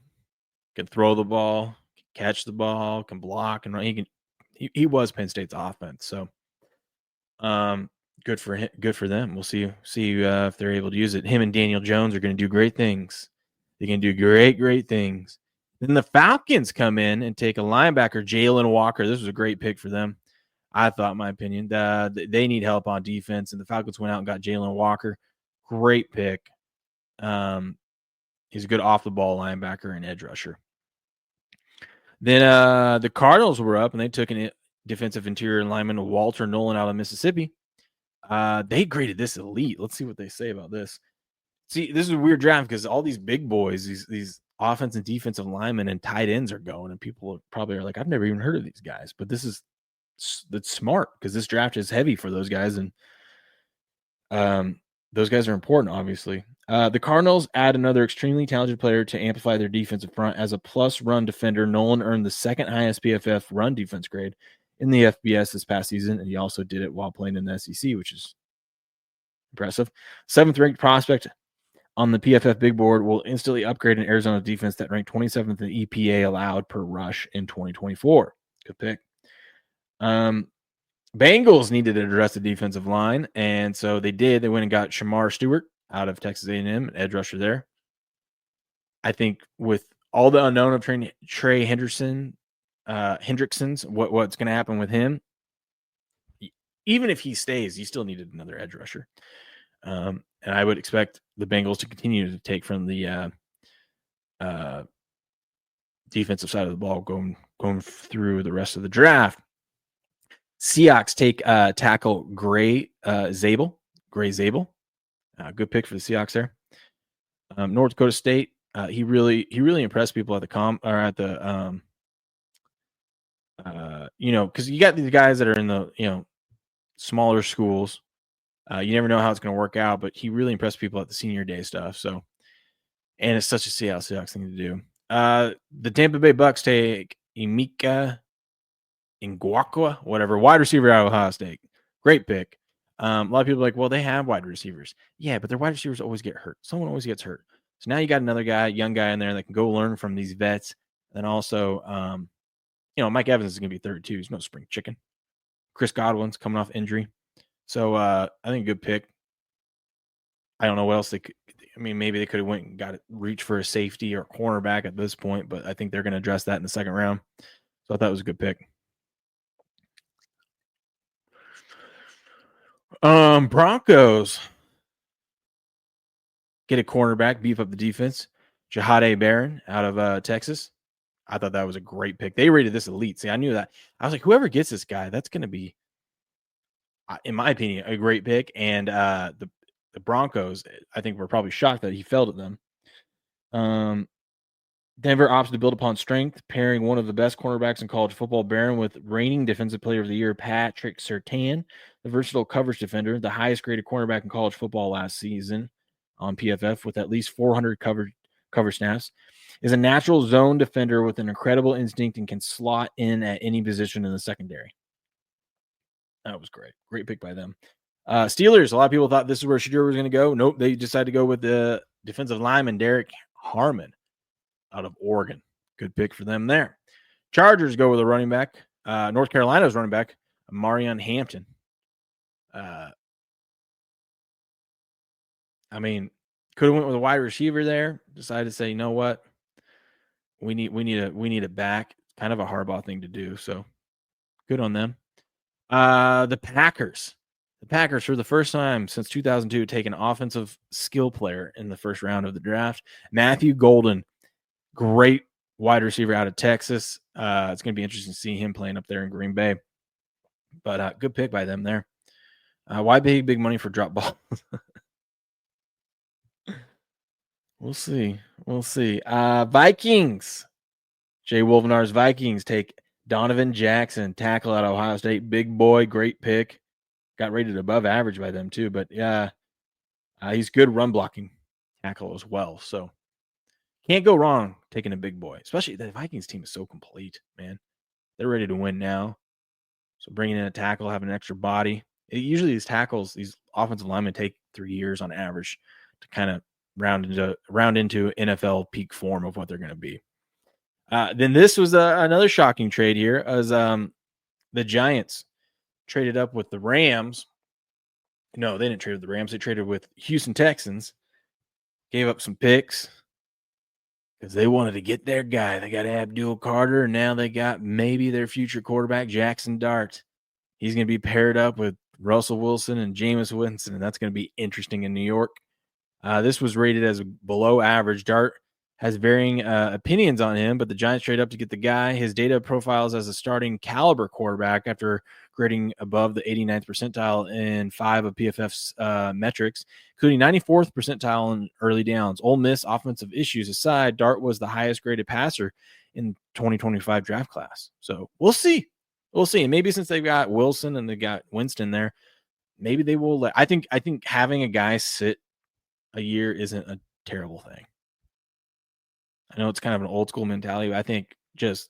Speaker 16: Can throw the ball, can catch the ball, can block, and run. He was Penn State's offense. So, good for him. Good for them. We'll see if they're able to use it. Him and Daniel Jones are going to do great things. They can do great things. Then the Falcons come in and take a linebacker, Jalen Walker. This was a great pick for them, I thought, in my opinion. They need help on defense, and the Falcons went out and got Jalen Walker. Great pick. He's a good off-the-ball linebacker and edge rusher. Then the Cardinals were up, and they took an defensive interior lineman, Walter Nolan, out of Mississippi. They graded this elite. Let's see what they say about this. See, this is a weird draft because all these big boys, these offense and defensive linemen and tight ends are going, and people probably are like, I've never even heard of these guys. But that's smart because this draft is heavy for those guys. And those guys are important, obviously. The Cardinals add another extremely talented player to amplify their defensive front. As a plus run defender, Nolan earned the second highest PFF run defense grade in the FBS this past season, and he also did it while playing in the SEC, which is impressive. 7th-ranked prospect on the PFF big board will instantly upgrade an Arizona defense that ranked 27th in EPA allowed per rush in 2024. Good pick. Bengals needed to address the defensive line, and so they did. They went and got Shamar Stewart out of Texas A&M, an edge rusher there. I think with all the unknown of Trey Hendrickson's, what's going to happen with him, even if he stays, you still needed another edge rusher. And I would expect the Bengals to continue to take from the defensive side of the ball going through the rest of the draft. Seahawks take tackle Gray Zabel. Good pick for the Seahawks there. North Dakota State. He really impressed people at the because you got these guys that are in the smaller schools. You never know how it's going to work out, but he really impressed people at the senior day stuff. So, and it's such a Seahawks thing to do. The Tampa Bay Bucks take Emeka Ngwakwa, whatever, wide receiver out of Ohio State. Great pick. A lot of people are like, well, they have wide receivers. Yeah, but their wide receivers always get hurt. Someone always gets hurt. So now you got another guy, young guy in there that can go learn from these vets. And also, Mike Evans is going to be 32. He's no spring chicken. Chris Godwin's coming off injury. So I think a good pick. I don't know what else they could. I mean, maybe they could have went and got it, reach for a safety or cornerback at this point, but I think they're going to address that in the second round. So I thought it was a good pick. Broncos get a cornerback, beef up the defense. Jahade Barron out of Texas. I thought that was a great pick. They rated this elite. See, I knew that. I was like, whoever gets this guy, that's going to be, in my opinion, a great pick. And the Broncos, I think, were probably shocked that he fell to them. Denver opts to build upon strength, pairing one of the best cornerbacks in college football, Barron, with reigning Defensive Player of the Year, Patrick Surtain, the versatile coverage defender, the highest graded cornerback in college football last season on PFF with at least 400 cover snaps, is a natural zone defender with an incredible instinct and can slot in at any position in the secondary. That was great. Great pick by them. Steelers, a lot of people thought this is where Shedeur was going to go. Nope, they decided to go with the defensive lineman, Derek Harmon, out of Oregon. Good pick for them there. Chargers go with a running back. North Carolina's running back, Marion Hampton. Could have went with a wide receiver there. Decided to say, you know what? We need a back. Kind of a Harbaugh thing to do. So good on them. The Packers. The Packers, for the first time since 2002, take an offensive skill player in the first round of the draft. Matthew Golden, great wide receiver out of Texas. It's going to be interesting to see him playing up there in Green Bay. But good pick by them there. Why big money for drop balls? We'll see. Vikings. Jay Wolvenar's Vikings take Donovan Jackson, tackle out of Ohio State. Big boy, great pick. Got rated above average by them too. But yeah, he's good run blocking tackle as well. So can't go wrong taking a big boy. Especially the Vikings team is so complete, man. They're ready to win now. So bringing in a tackle, having an extra body. Usually these tackles, these offensive linemen take 3 years on average to kind of round into NFL peak form of what they're going to be. Then this was another shocking trade here as the Giants traded up with the Rams. No, they didn't trade with the Rams. They traded with Houston Texans. Gave up some picks because they wanted to get their guy. They got Abdul Carter, and now they got maybe their future quarterback, Jackson Dart. He's going to be paired up with Russell Wilson and Jameis Winston, and that's going to be interesting in New York. This was rated as below average. Dart has varying opinions on him, but the Giants trade up to get the guy. His data profiles as a starting caliber quarterback after grading above the 89th percentile in 5 of PFF's metrics, including 94th percentile in early downs. Ole Miss offensive issues aside, Dart was the highest graded passer in 2025 draft class. So we'll see. And maybe since they've got Wilson and they got Winston there, maybe they will. I think having a guy sit a year isn't a terrible thing. I know it's kind of an old school mentality, but I think just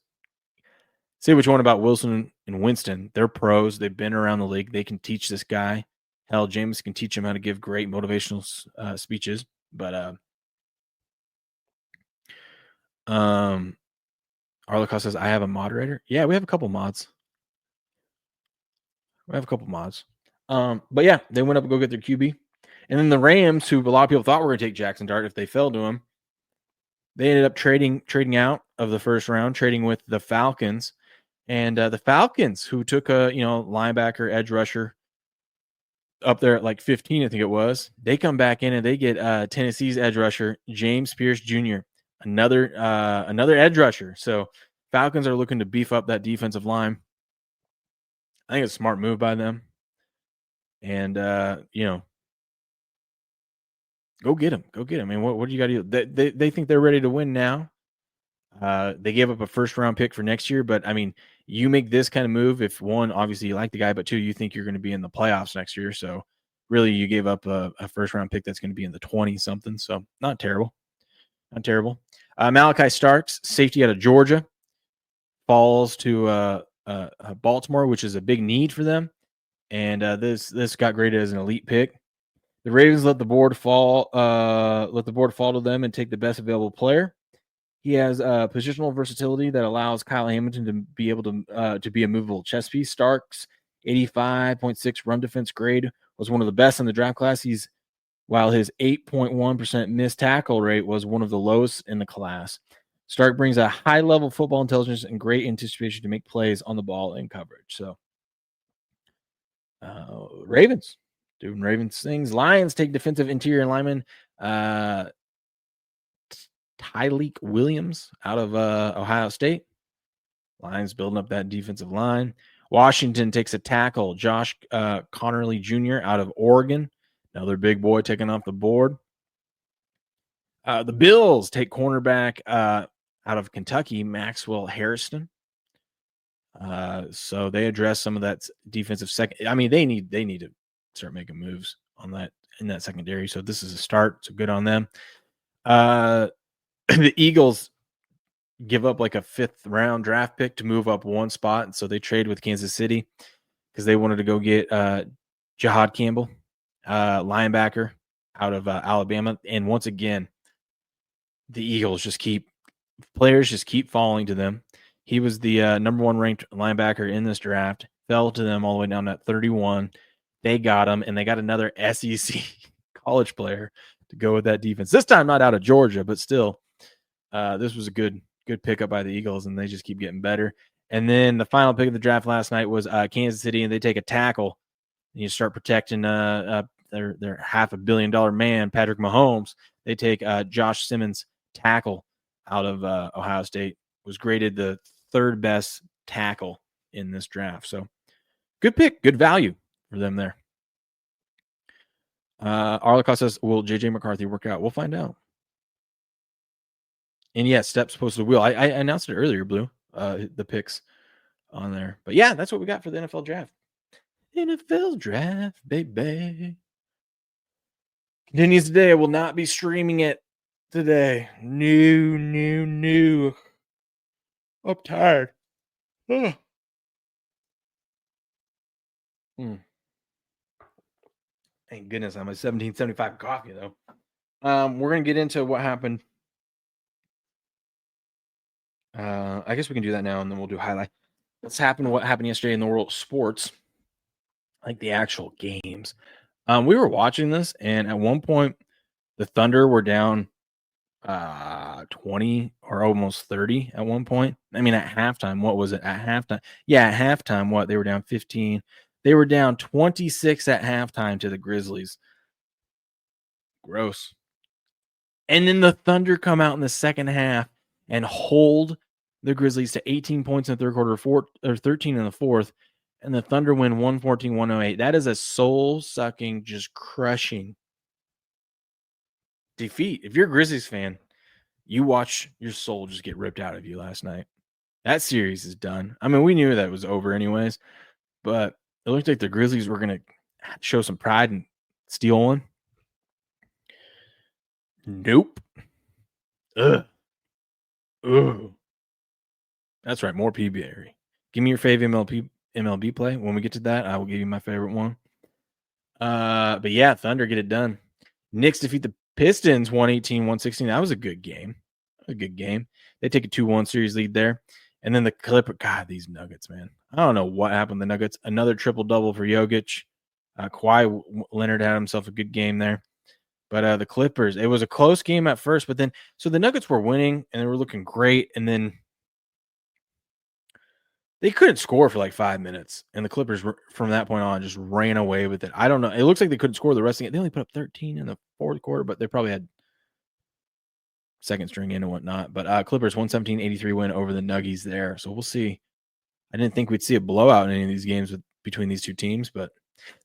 Speaker 16: say what you want about Wilson and Winston. They're pros. They've been around the league. They can teach this guy. Hell, James can teach him how to give great motivational speeches. But Arlica says, I have a moderator. Yeah, we have a couple mods. But yeah, they went up and go get their QB. And then the Rams, who a lot of people thought were going to take Jackson Dart if they fell to him, they ended up trading out of the first round, trading with the Falcons. And the Falcons, who took a linebacker, edge rusher up there at like 15, I think it was, they come back in and they get Tennessee's edge rusher, James Pierce Jr., another edge rusher. So Falcons are looking to beef up that defensive line. I think it's a smart move by them. And, go get him. I mean, what do you got to do? They think they're ready to win now. They gave up a first-round pick for next year, but, I mean, you make this kind of move if, one, obviously you like the guy, but two, you think you're going to be in the playoffs next year. So, really, you gave up a first-round pick that's going to be in the 20-something. So, not terrible. Malachi Starks, safety out of Georgia, falls to Baltimore, which is a big need for them. And this got graded as an elite pick. The Ravens let the board fall to them and take the best available player. He has positional versatility that allows Kyle Hamilton to be able to be a movable chess piece. Starks 85.6 run defense grade was one of the best in the draft class. While his 8.1% missed tackle rate was one of the lowest in the class. Stark brings a high level of football intelligence and great anticipation to make plays on the ball and coverage. So, Ravens doing Ravens things. Lions take defensive interior lineman Tyleek Williams out of Ohio State. Lions building up that defensive line. Washington takes a tackle, Josh Connerly Jr. out of Oregon. Another big boy taking off the board. The Bills take cornerback out of Kentucky, Maxwell Harrison. So they address some of that defensive second. I mean, they need to start making moves on that in that secondary. So this is a start. So good on them. The Eagles give up like a 5th round draft pick to move up one spot. And so they trade with Kansas City because they wanted to go get Jahad Campbell, linebacker out of Alabama. And once again, the Eagles players just keep falling to them. He was the number 1 ranked linebacker in this draft, fell to them all the way down at 31. They got him, and they got another SEC college player to go with that defense. This time not out of Georgia, but still, this was a good pickup by the Eagles, and they just keep getting better. And then the final pick of the draft last night was Kansas City, and they take a tackle. And you start protecting their $500 million man, Patrick Mahomes. They take Josh Simmons, tackle out of Ohio State. Was graded the 3rd best tackle in this draft. So good pick, good value for them there. Arlica says, will JJ McCarthy work out? We'll find out. And yeah, Steps posted a wheel. I announced it earlier, Blue, the picks on there. But yeah, that's what we got for the NFL draft. NFL draft, baby. Continues today. I will not be streaming it today. No. I'm tired. Thank goodness I'm a 1775 coffee, though. We're going to get into what happened. I guess we can do that now, and then we'll do highlight. What happened yesterday in the world of sports, like the actual games. We were watching this, and at one point, the Thunder were down 20 or almost 30 at one point. I mean, at halftime, what was it? At halftime? Yeah, at halftime, what? They were down 15. They were down 26 at halftime to the Grizzlies. Gross. And then the Thunder come out in the second half and hold the Grizzlies to 18 points in the third quarter, 13 in the fourth, and the Thunder win 114-108. That is a soul-sucking, just crushing defeat. If you're a Grizzlies fan, you watch your soul just get ripped out of you last night. That series is done. I mean, we knew that was over anyways, but it looked like the Grizzlies were going to show some pride and steal one? Nope. Ugh. That's right. More PBA. Give me your favorite MLB play. When we get to that, I will give you my favorite one. But yeah, Thunder get it done. Knicks defeat the Pistons 118-116. That was a good game. They take a 2-1 series lead there. And then the Clippers. God, these Nuggets, man. I don't know what happened to the Nuggets. Another triple-double for Jokic. Kawhi Leonard had himself a good game there. But the Clippers, it was a close game at first, but then, so the Nuggets were winning and they were looking great. And then they couldn't score for like 5 minutes. And the Clippers, from that point on, just ran away with it. I don't know. It looks like they couldn't score the rest of it. They only put up 13 in the fourth quarter, but they probably had second string in and whatnot. But Clippers 117-83 win over the Nuggies there. So we'll see. I didn't think we'd see a blowout in any of these games between these two teams, but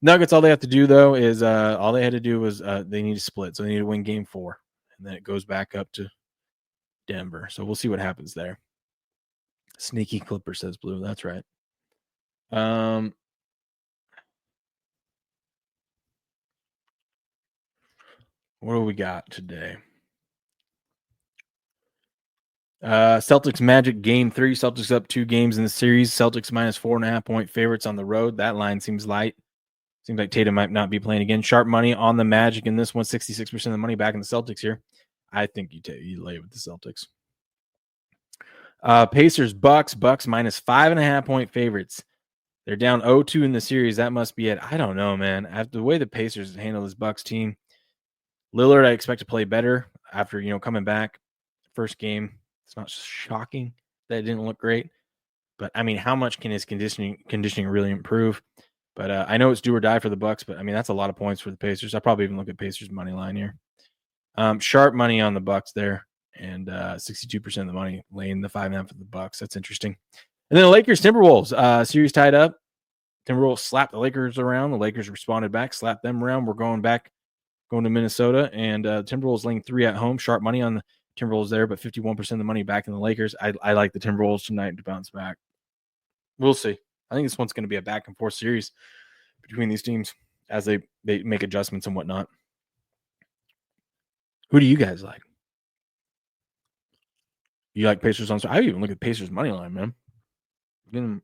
Speaker 16: Nuggets, all they have to do, though, is all they had to do was they need to split. So they need to win game 4. And then it goes back up to Denver. So we'll see what happens there. Sneaky Clipper, says Blue. That's right. What do we got today? Celtics Magic game 3. Celtics up 2 games in the series. Celtics minus 4.5-point favorites on the road. That line seems light. Seems like Tatum might not be playing again. Sharp money on the Magic in this one. 66% of the money back in the Celtics here. I think you lay with the Celtics. Pacers Bucks minus 5.5-point favorites. They're down 0-2 in the series. That must be it. I don't know, man. After the way the Pacers handle this Bucks team, Lillard I expect to play better after coming back. First game, it's not shocking that it didn't look great, but I mean, how much can his conditioning really improve? But I know it's do or die for the Bucks, but I mean that's a lot of points for the Pacers. I'll probably even look at Pacers money line here. Sharp money on the Bucks there, and 62% of the money laying the 5.5 for the Bucks. That's interesting. And then the Lakers Timberwolves series tied up. Timberwolves slapped the Lakers around. The Lakers responded back, slapped them around. We're going to Minnesota, and Timberwolves laying 3 at home. Sharp money on the Timberwolves there, but 51% of the money back in the Lakers. I like the Timberwolves tonight to bounce back. We'll see. I think this one's going to be a back and forth series between these teams as they make adjustments and whatnot. Who do you guys like? You like Pacers on? I even look at Pacers money line, man. Getting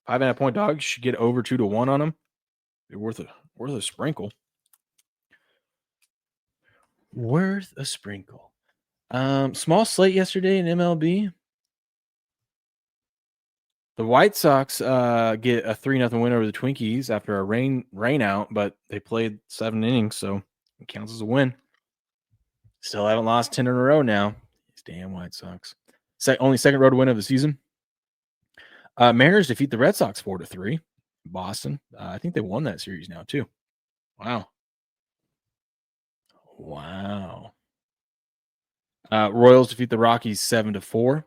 Speaker 16: 5.5-point dogs. You should get over 2-1 on them. They're worth a sprinkle. Worth a sprinkle. Small slate yesterday in MLB. The White Sox get a 3-0 win over the Twinkies after a rain out, but they played 7 innings, so it counts as a win. Still haven't lost 10 in a row now. These damn White Sox. Only second road win of the season. Mariners defeat the Red Sox 4-3. Boston. I think they won that series now too. Wow. Royals defeat the Rockies 7-4.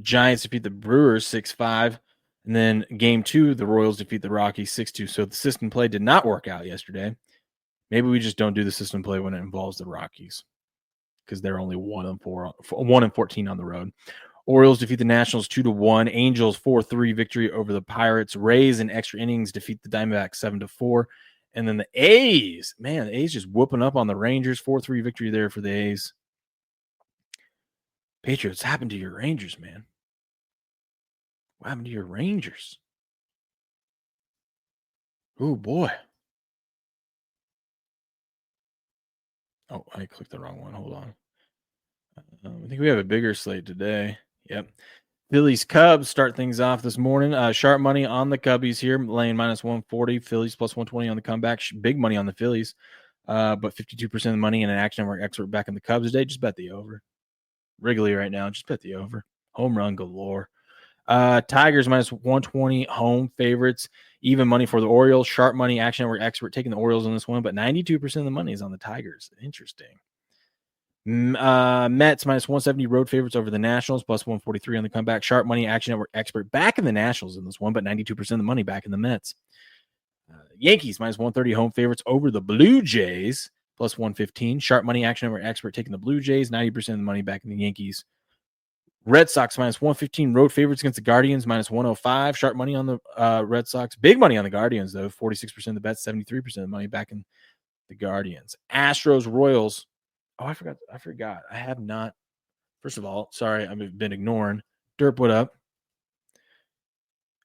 Speaker 16: Giants defeat the Brewers 6-5. And then game 2, the Royals defeat the Rockies 6-2. So the system play did not work out yesterday. Maybe we just don't do the system play when it involves the Rockies because they're only 1-14 on the road. Orioles defeat the Nationals 2-1. Angels 4-3 victory over the Pirates. Rays in extra innings defeat the Diamondbacks 7-4. And then the A's, man, the A's just whooping up on the Rangers. 4-3 victory there for the A's. Patriots, what happened to your Rangers, man? What happened to your Rangers? Oh, boy. Oh, I clicked the wrong one. Hold on. I think we have a bigger slate today. Yep. Phillies Cubs start things off this morning. Sharp money on the Cubbies here, laying minus 140. Phillies plus 120 on the comeback. Big money on the Phillies. But 52% of the money in an Action Network expert back in the Cubs today. Just bet the over. Wrigley right now. Just bet the over. Home run galore. Tigers minus 120 home favorites. Even money for the Orioles. Sharp money. Action Network expert taking the Orioles on this one, but 92% of the money is on the Tigers. Interesting. Mets minus 170 road favorites over the Nationals, plus 143 on the comeback. Sharp money. Action Network expert back in the Nationals in this one, but 92% of the money back in the Mets. Yankees minus 130 home favorites over the Blue Jays, plus 115. Sharp money. Action Network expert taking the Blue Jays. 90% of the money back in the Yankees. Red Sox minus 115 road favorites against the Guardians minus 105. Sharp money on the Red Sox. Big money on the Guardians, though. 46% of the bet, 73% of the money back in the Guardians. Astros, Royals. Oh, I forgot. I have not. First of all, sorry, I've been ignoring. Derp, what up?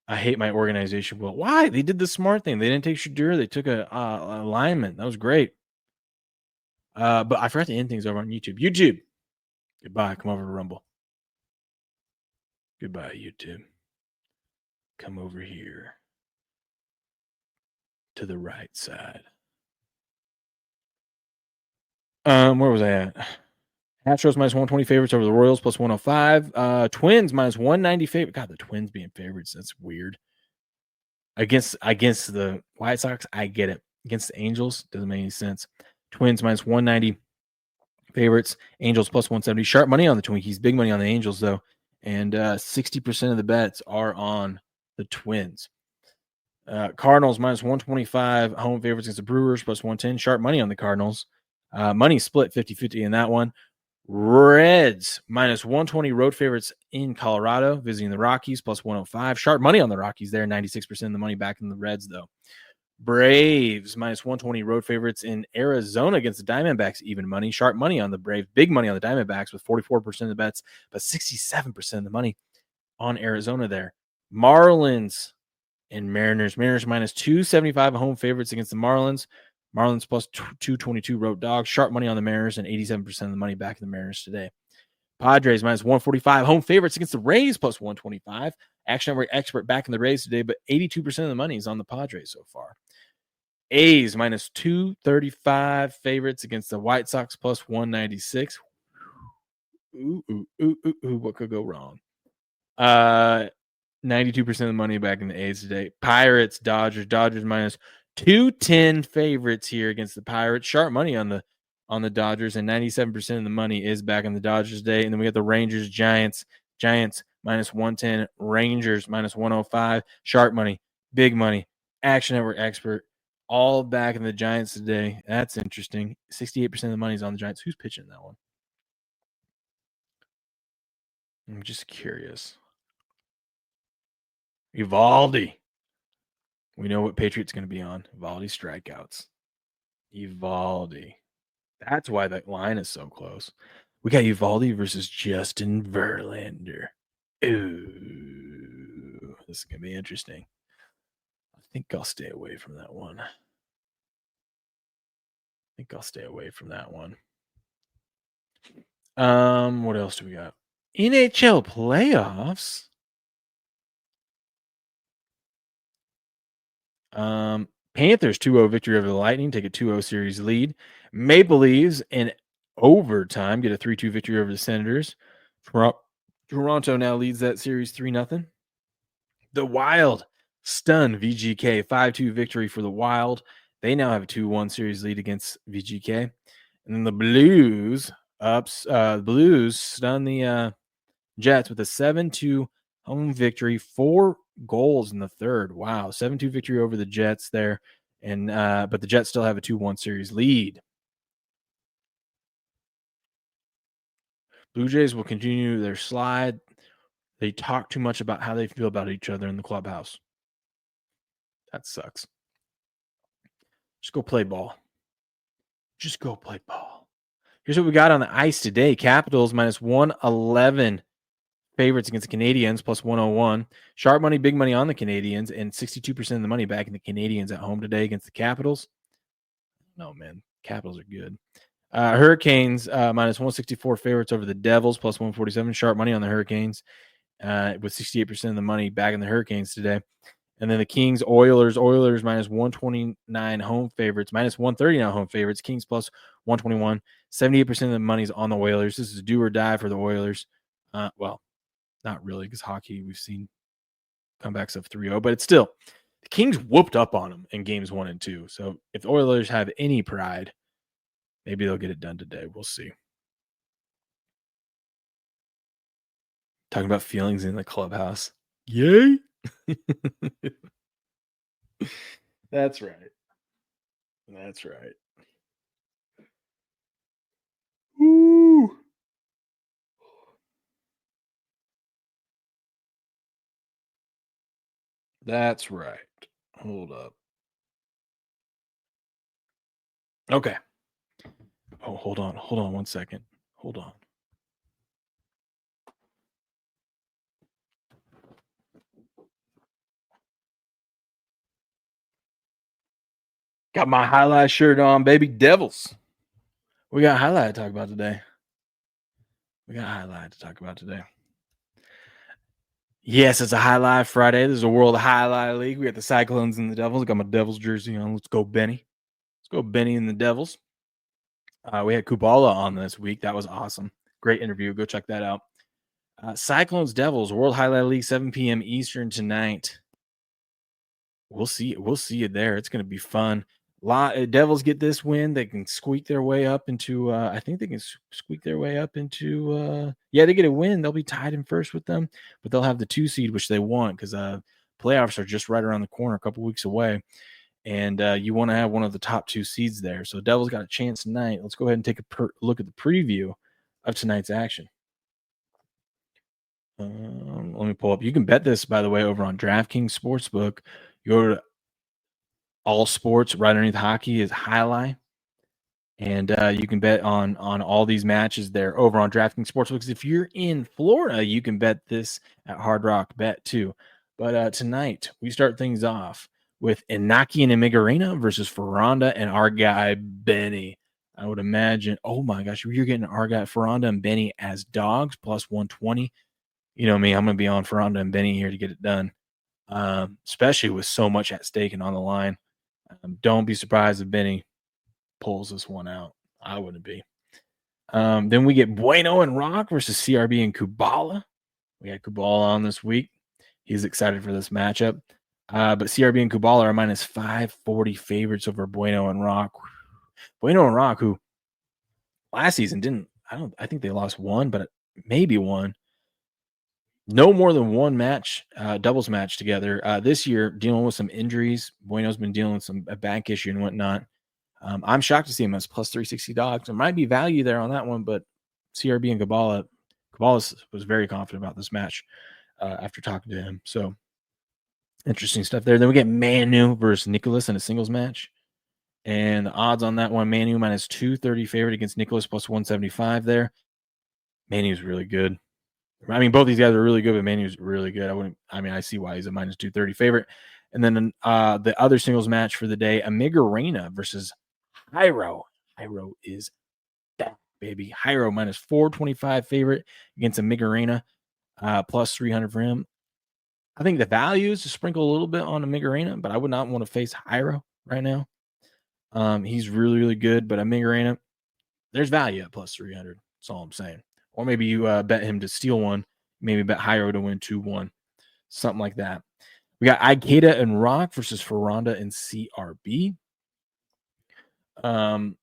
Speaker 16: I hate my organization. Well, why? They did the smart thing. They didn't take Shedeur. They took a lineman. That was great. But I forgot to end things over on YouTube. YouTube. Goodbye. Come over to Rumble. Goodbye, YouTube. Come over here to the right side. Where was I at? Astros minus 120 favorites over the Royals plus 105. Twins minus 190 favorite. God, the Twins being favorites. That's weird. Against the White Sox, I get it. Against the Angels, doesn't make any sense. Twins minus 190 favorites. Angels plus 170. Sharp money on the Twinkies. Big money on the Angels, though. And 60% of the bets are on the Twins. Cardinals minus 125. Home favorites against the Brewers plus 110. Sharp money on the Cardinals. Money split 50-50 in that one. Reds minus 120 road favorites in Colorado, visiting the Rockies plus 105. Sharp money on the Rockies there. 96% of the money back in the Reds, though. Braves minus 120 road favorites in Arizona against the Diamondbacks, even money. Sharp money on the Braves. Big money on the Diamondbacks with 44% of the bets, but 67% of the money on Arizona there. Marlins and Mariners. Mariners minus 275 home favorites against the Marlins. Marlins plus 222 road dogs. Sharp money on the Mariners and 87% of the money back in the Mariners today. Padres minus 145 home favorites against the Rays plus 125. Action Network expert back in the Rays today, but 82% of the money is on the Padres so far. A's minus 235 favorites against the White Sox plus 196. Ooh, what could go wrong? 92% of the money back in the A's today. Pirates, Dodgers minus 210 favorites here against the Pirates. Sharp money on the Dodgers, and 97% of the money is back on the Dodgers today. And then we got the Rangers, Giants minus 110, Rangers minus 105. Sharp money, big money, Action Network expert, all back in the Giants today. That's interesting. 68% of the money is on the Giants. Who's pitching that one? I'm just curious. Evaldi. We know what Patriot's going to be on. Evaldi strikeouts. Evaldi. That's why that line is so close. We got Evaldi versus Justin Verlander. Ooh, this is going to be interesting. I think I'll stay away from that one. What else do we got? NHL playoffs. Panthers 2-0 victory over the Lightning, take a 2-0 series lead. Maple Leafs in overtime get a 3-2 victory over the Senators. Toronto now leads that series 3-0. The Wild stun VGK, 5-2 victory for the Wild. They now have a 2-1 series lead against VGK. And then the Blues stun the Jets with a 7-2 home victory, 4 goals in the third. Wow, 7-2 victory over the Jets there, and but the Jets still have a 2-1 series lead. Blue Jays will continue their slide. They talk too much about how they feel about each other in the clubhouse. That sucks. Just go play ball. Here's what we got on the ice today. Capitals minus 111 favorites against the Canadiens plus 101. Sharp money, big money on the Canadiens, and 62% of the money back in the Canadiens at home today against the Capitals. No, man. Capitals are good. Hurricanes minus 164 favorites over the Devils plus 147. Sharp money on the Hurricanes with 68% of the money back in the Hurricanes today. And then the Kings, Oilers minus 129 home favorites, minus 139 home favorites. Kings plus 121. 78% of the money is on the Oilers. This is do or die for the Oilers. Well, not really, because hockey, we've seen comebacks of 3-0, but it's still, the Kings whooped up on them in games 1 and 2. So if the Oilers have any pride, maybe they'll get it done today. We'll see. Talking about feelings in the clubhouse. Yay! That's right. Woo! That's right. Hold up. Okay. Oh, hold on. Hold on 1 second. Hold on. Got my highlight shirt on, baby. Devils. We got highlight to talk about today. Yes, it's a highlight Friday. This is a World Highlight League. We got the Cyclones and the Devils. I got my Devils jersey on. Let's go, Benny. Let's go, Benny and the Devils. We had Kubala on this week. That was awesome. Great interview. Go check that out. Cyclones Devils, World Highlight League, 7 p.m. Eastern tonight. We'll see. We'll see you there. It's going to be fun. Devils get this win. They can squeak their way up into. I think they can squeak their way up into. They get a win. They'll be tied in first with them, but they'll have the 2 seed, which they want because playoffs are just right around the corner, a couple weeks away, and you want to have one of the top 2 seeds there. So Devils got a chance tonight. Let's go ahead and take a look at the preview of tonight's action. Let me pull up. You can bet this, by the way, over on DraftKings Sportsbook. You go to all sports, right underneath hockey is Jai-Alai. And you can bet on all these matches there over on DraftKings Sportsbook. Because if you're in Florida, you can bet this at Hard Rock Bet too. But tonight, we start things off with Inaki and Emigarena versus Ferranda and our guy, Benny. I would imagine, oh my gosh, you're getting our guy, Ferranda and Benny as dogs, plus 120. You know me, I'm going to be on Ferranda and Benny here to get it done, especially with so much at stake and on the line. Don't be surprised if Benny pulls this one out. I wouldn't be. Then we get Bueno and Rock versus CRB and Kubala. We had Kubala on this week. He's excited for this matchup. But CRB and Kubala are minus 540 favorites over Bueno and Rock. Bueno and Rock, who last season I think they lost one, but maybe one. No more than one match, doubles match together. This year, dealing with some injuries. Bueno's been dealing with a back issue and whatnot. I'm shocked to see him as plus 360 dogs. There might be value there on that one, but CRB and Kubala was very confident about this match after talking to him. So interesting stuff there. Then we get Manu versus Nicholas in a singles match. And the odds on that one, Manu minus 230 favorite against Nicholas plus 175 there. Manu's really good. I mean, both these guys are really good, but Manu's really good. I see why he's a minus 230 favorite. And then the other singles match for the day, Emigarena versus Jairo. Jairo is that, baby. Jairo minus 425 favorite against Emigarena, plus 300 for him. I think the value is to sprinkle a little bit on Emigarena, but I would not want to face Jairo right now. He's really, really good, but Emigarena, there's value at plus 300. That's all I'm saying. Or maybe you bet him to steal one. Maybe bet Jairo to win 2-1. Something like that. We got Ikeda and Rock versus Ferranda and CRB. Ferranda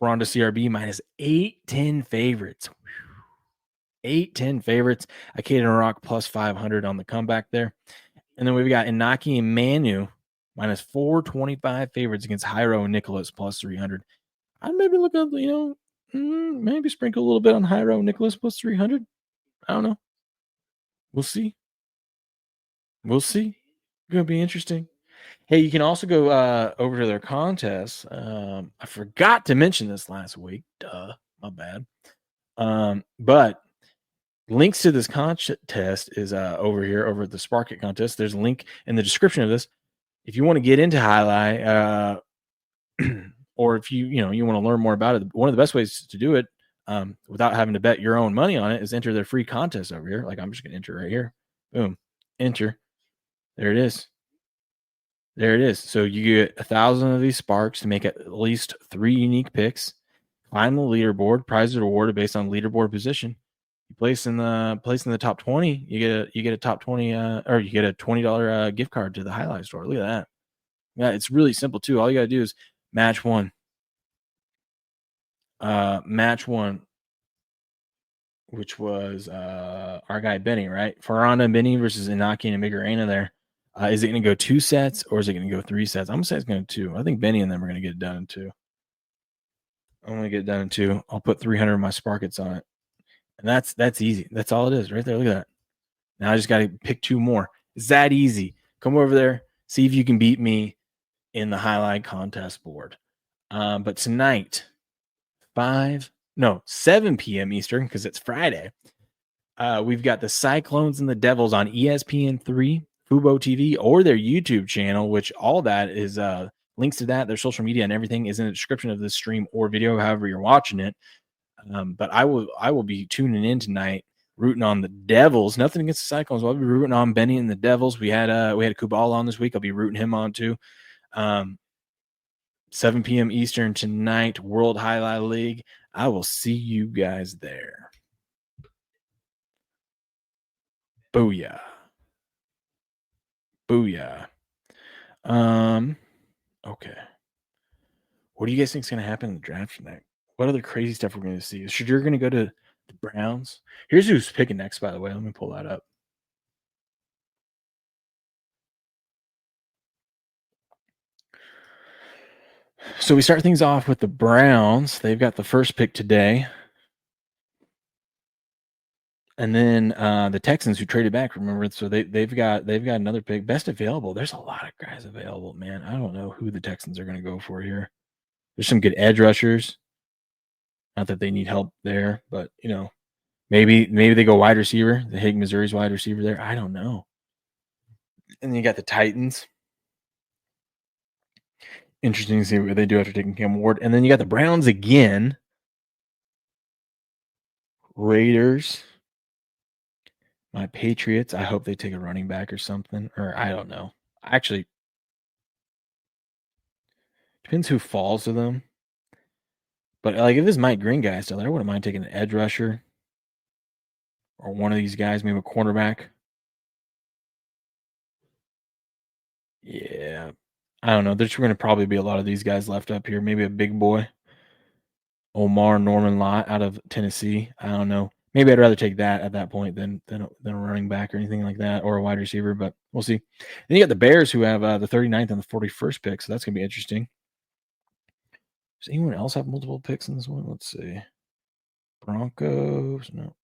Speaker 16: CRB minus 810 favorites. 810 favorites. Ikeda and Rock plus 500 on the comeback there. And then we've got Inaki and Manu minus 425 favorites against Jairo and Nicholas plus 300. I'd maybe look up, maybe sprinkle a little bit on Jairo and Nicholas plus 300. I don't know. We'll see. It's going to be interesting. Hey, you can also go over to their contest. I forgot to mention this last week. Duh, my bad. But links to this contest is over here, over at the Spark It contest. There's a link in the description of this. If you want to get into Jai-Alai, or if you want to learn more about it, one of the best ways to do it without having to bet your own money on it is enter their free contest over here. Like I'm just going to enter right here. Boom. Enter. There it is. So you get 1,000 of these sparks to make at least 3 unique picks. Climb the leaderboard. Prizes are awarded based on leaderboard position. You place in the top 20, you get a top 20 or you get a $20 gift card to the Jai-Alai store. Look at that. Yeah, it's really simple too. All you got to do is match one, which was our guy Benny, right? Ferranda and Benny versus Inaki and Emigarena there. Is it going to go 2 sets or is it going to go 3 sets? I'm going to say it's going to 2. I think Benny and them are going to get it done in 2. I'm going to get it done in 2. I'll put 300 of my Sparkets on it. And that's easy. That's all it is right there. Look at that. Now I just got to pick 2 more. It's that easy. Come over there, see if you can beat me in the highlight contest board. But tonight, 7 p.m. Eastern, because it's Friday, we've got the Cyclones and the Devils on ESPN3, FUBO TV, or their YouTube channel, which all that is links to that, their social media and everything is in the description of this stream or video, however you're watching it. But I will be tuning in tonight, rooting on the Devils. Nothing against the Cyclones. I'll be rooting on Benny and the Devils. We had a Kubal on this week. I'll be rooting him on too. 7 p.m. Eastern tonight, World Highlight League. I will see you guys there. Booyah. Booyah. Okay. What do you guys think is going to happen in the draft tonight? What other crazy stuff we're going to see? Is Shedeur going to go to the Browns? Here's who's picking next, by the way. Let me pull that up. So we start things off with the Browns. They've got the first pick today. And then the Texans, who traded back, remember? So they've got another pick. Best available. There's a lot of guys available, man. I don't know who the Texans are going to go for here. There's some good edge rushers. Not that they need help there, but maybe they go wide receiver. They take Missouri's wide receiver there. I don't know. And then you got the Titans. Interesting to see what they do after taking Cam Ward. And then you got the Browns again. Raiders. My Patriots. I hope they take a running back or something. Or I don't know. Actually, depends who falls to them. But like if this Mike Green guy is still there, I wouldn't mind taking an edge rusher. Or one of these guys, maybe a cornerback. Yeah. I don't know. There's going to probably be a lot of these guys left up here. Maybe a big boy. Omar Norman Lott out of Tennessee. I don't know. Maybe I'd rather take that at that point than a running back or anything like that, or a wide receiver, but we'll see. Then you got the Bears, who have the 39th and the 41st pick, so that's going to be interesting. Does anyone else have multiple picks in this one? Let's see. Broncos. No.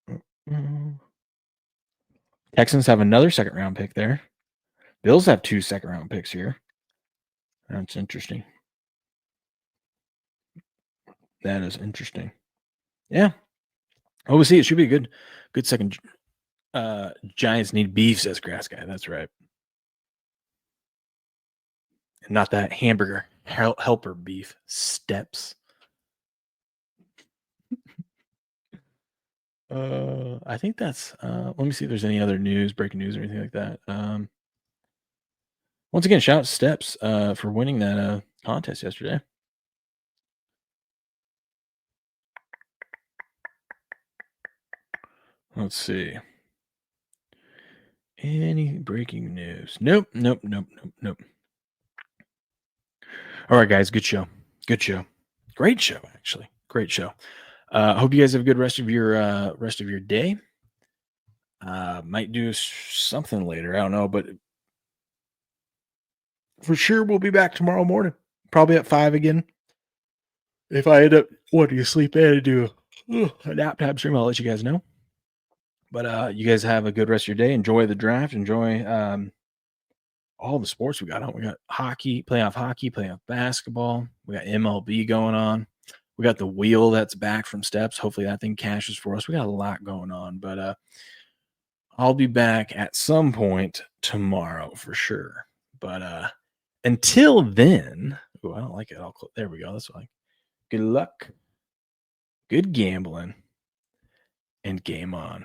Speaker 16: Texans have another second-round pick there. Bills have 2 second-round picks here. That's interesting. That is interesting. Yeah. Oh, we'll see. It should be a good second. Giants need beef, says Grass Guy. That's right. And not that hamburger helper beef. Steps. I think that's let me see if there's any other news, breaking news or anything like that. Once again, shout out to Steps for winning that contest yesterday. Let's see. Any breaking news? Nope. All right, guys. Good show. Great show, actually. Great show. Hope you guys have a good rest of your day. Might do something later. I don't know, but for sure we'll be back tomorrow morning. Probably at 5 again. If I end up wanting to sleep in and do a nap time stream, I'll let you guys know. But you guys have a good rest of your day. Enjoy the draft. Enjoy all the sports we got on. We got hockey, playoff basketball. We got MLB going on. We got the wheel that's back from Steps. Hopefully that thing cashes for us. We got a lot going on. But I'll be back at some point tomorrow for sure. But until then, I don't like it. There we go. That's fine. Good luck. Good gambling. And game on.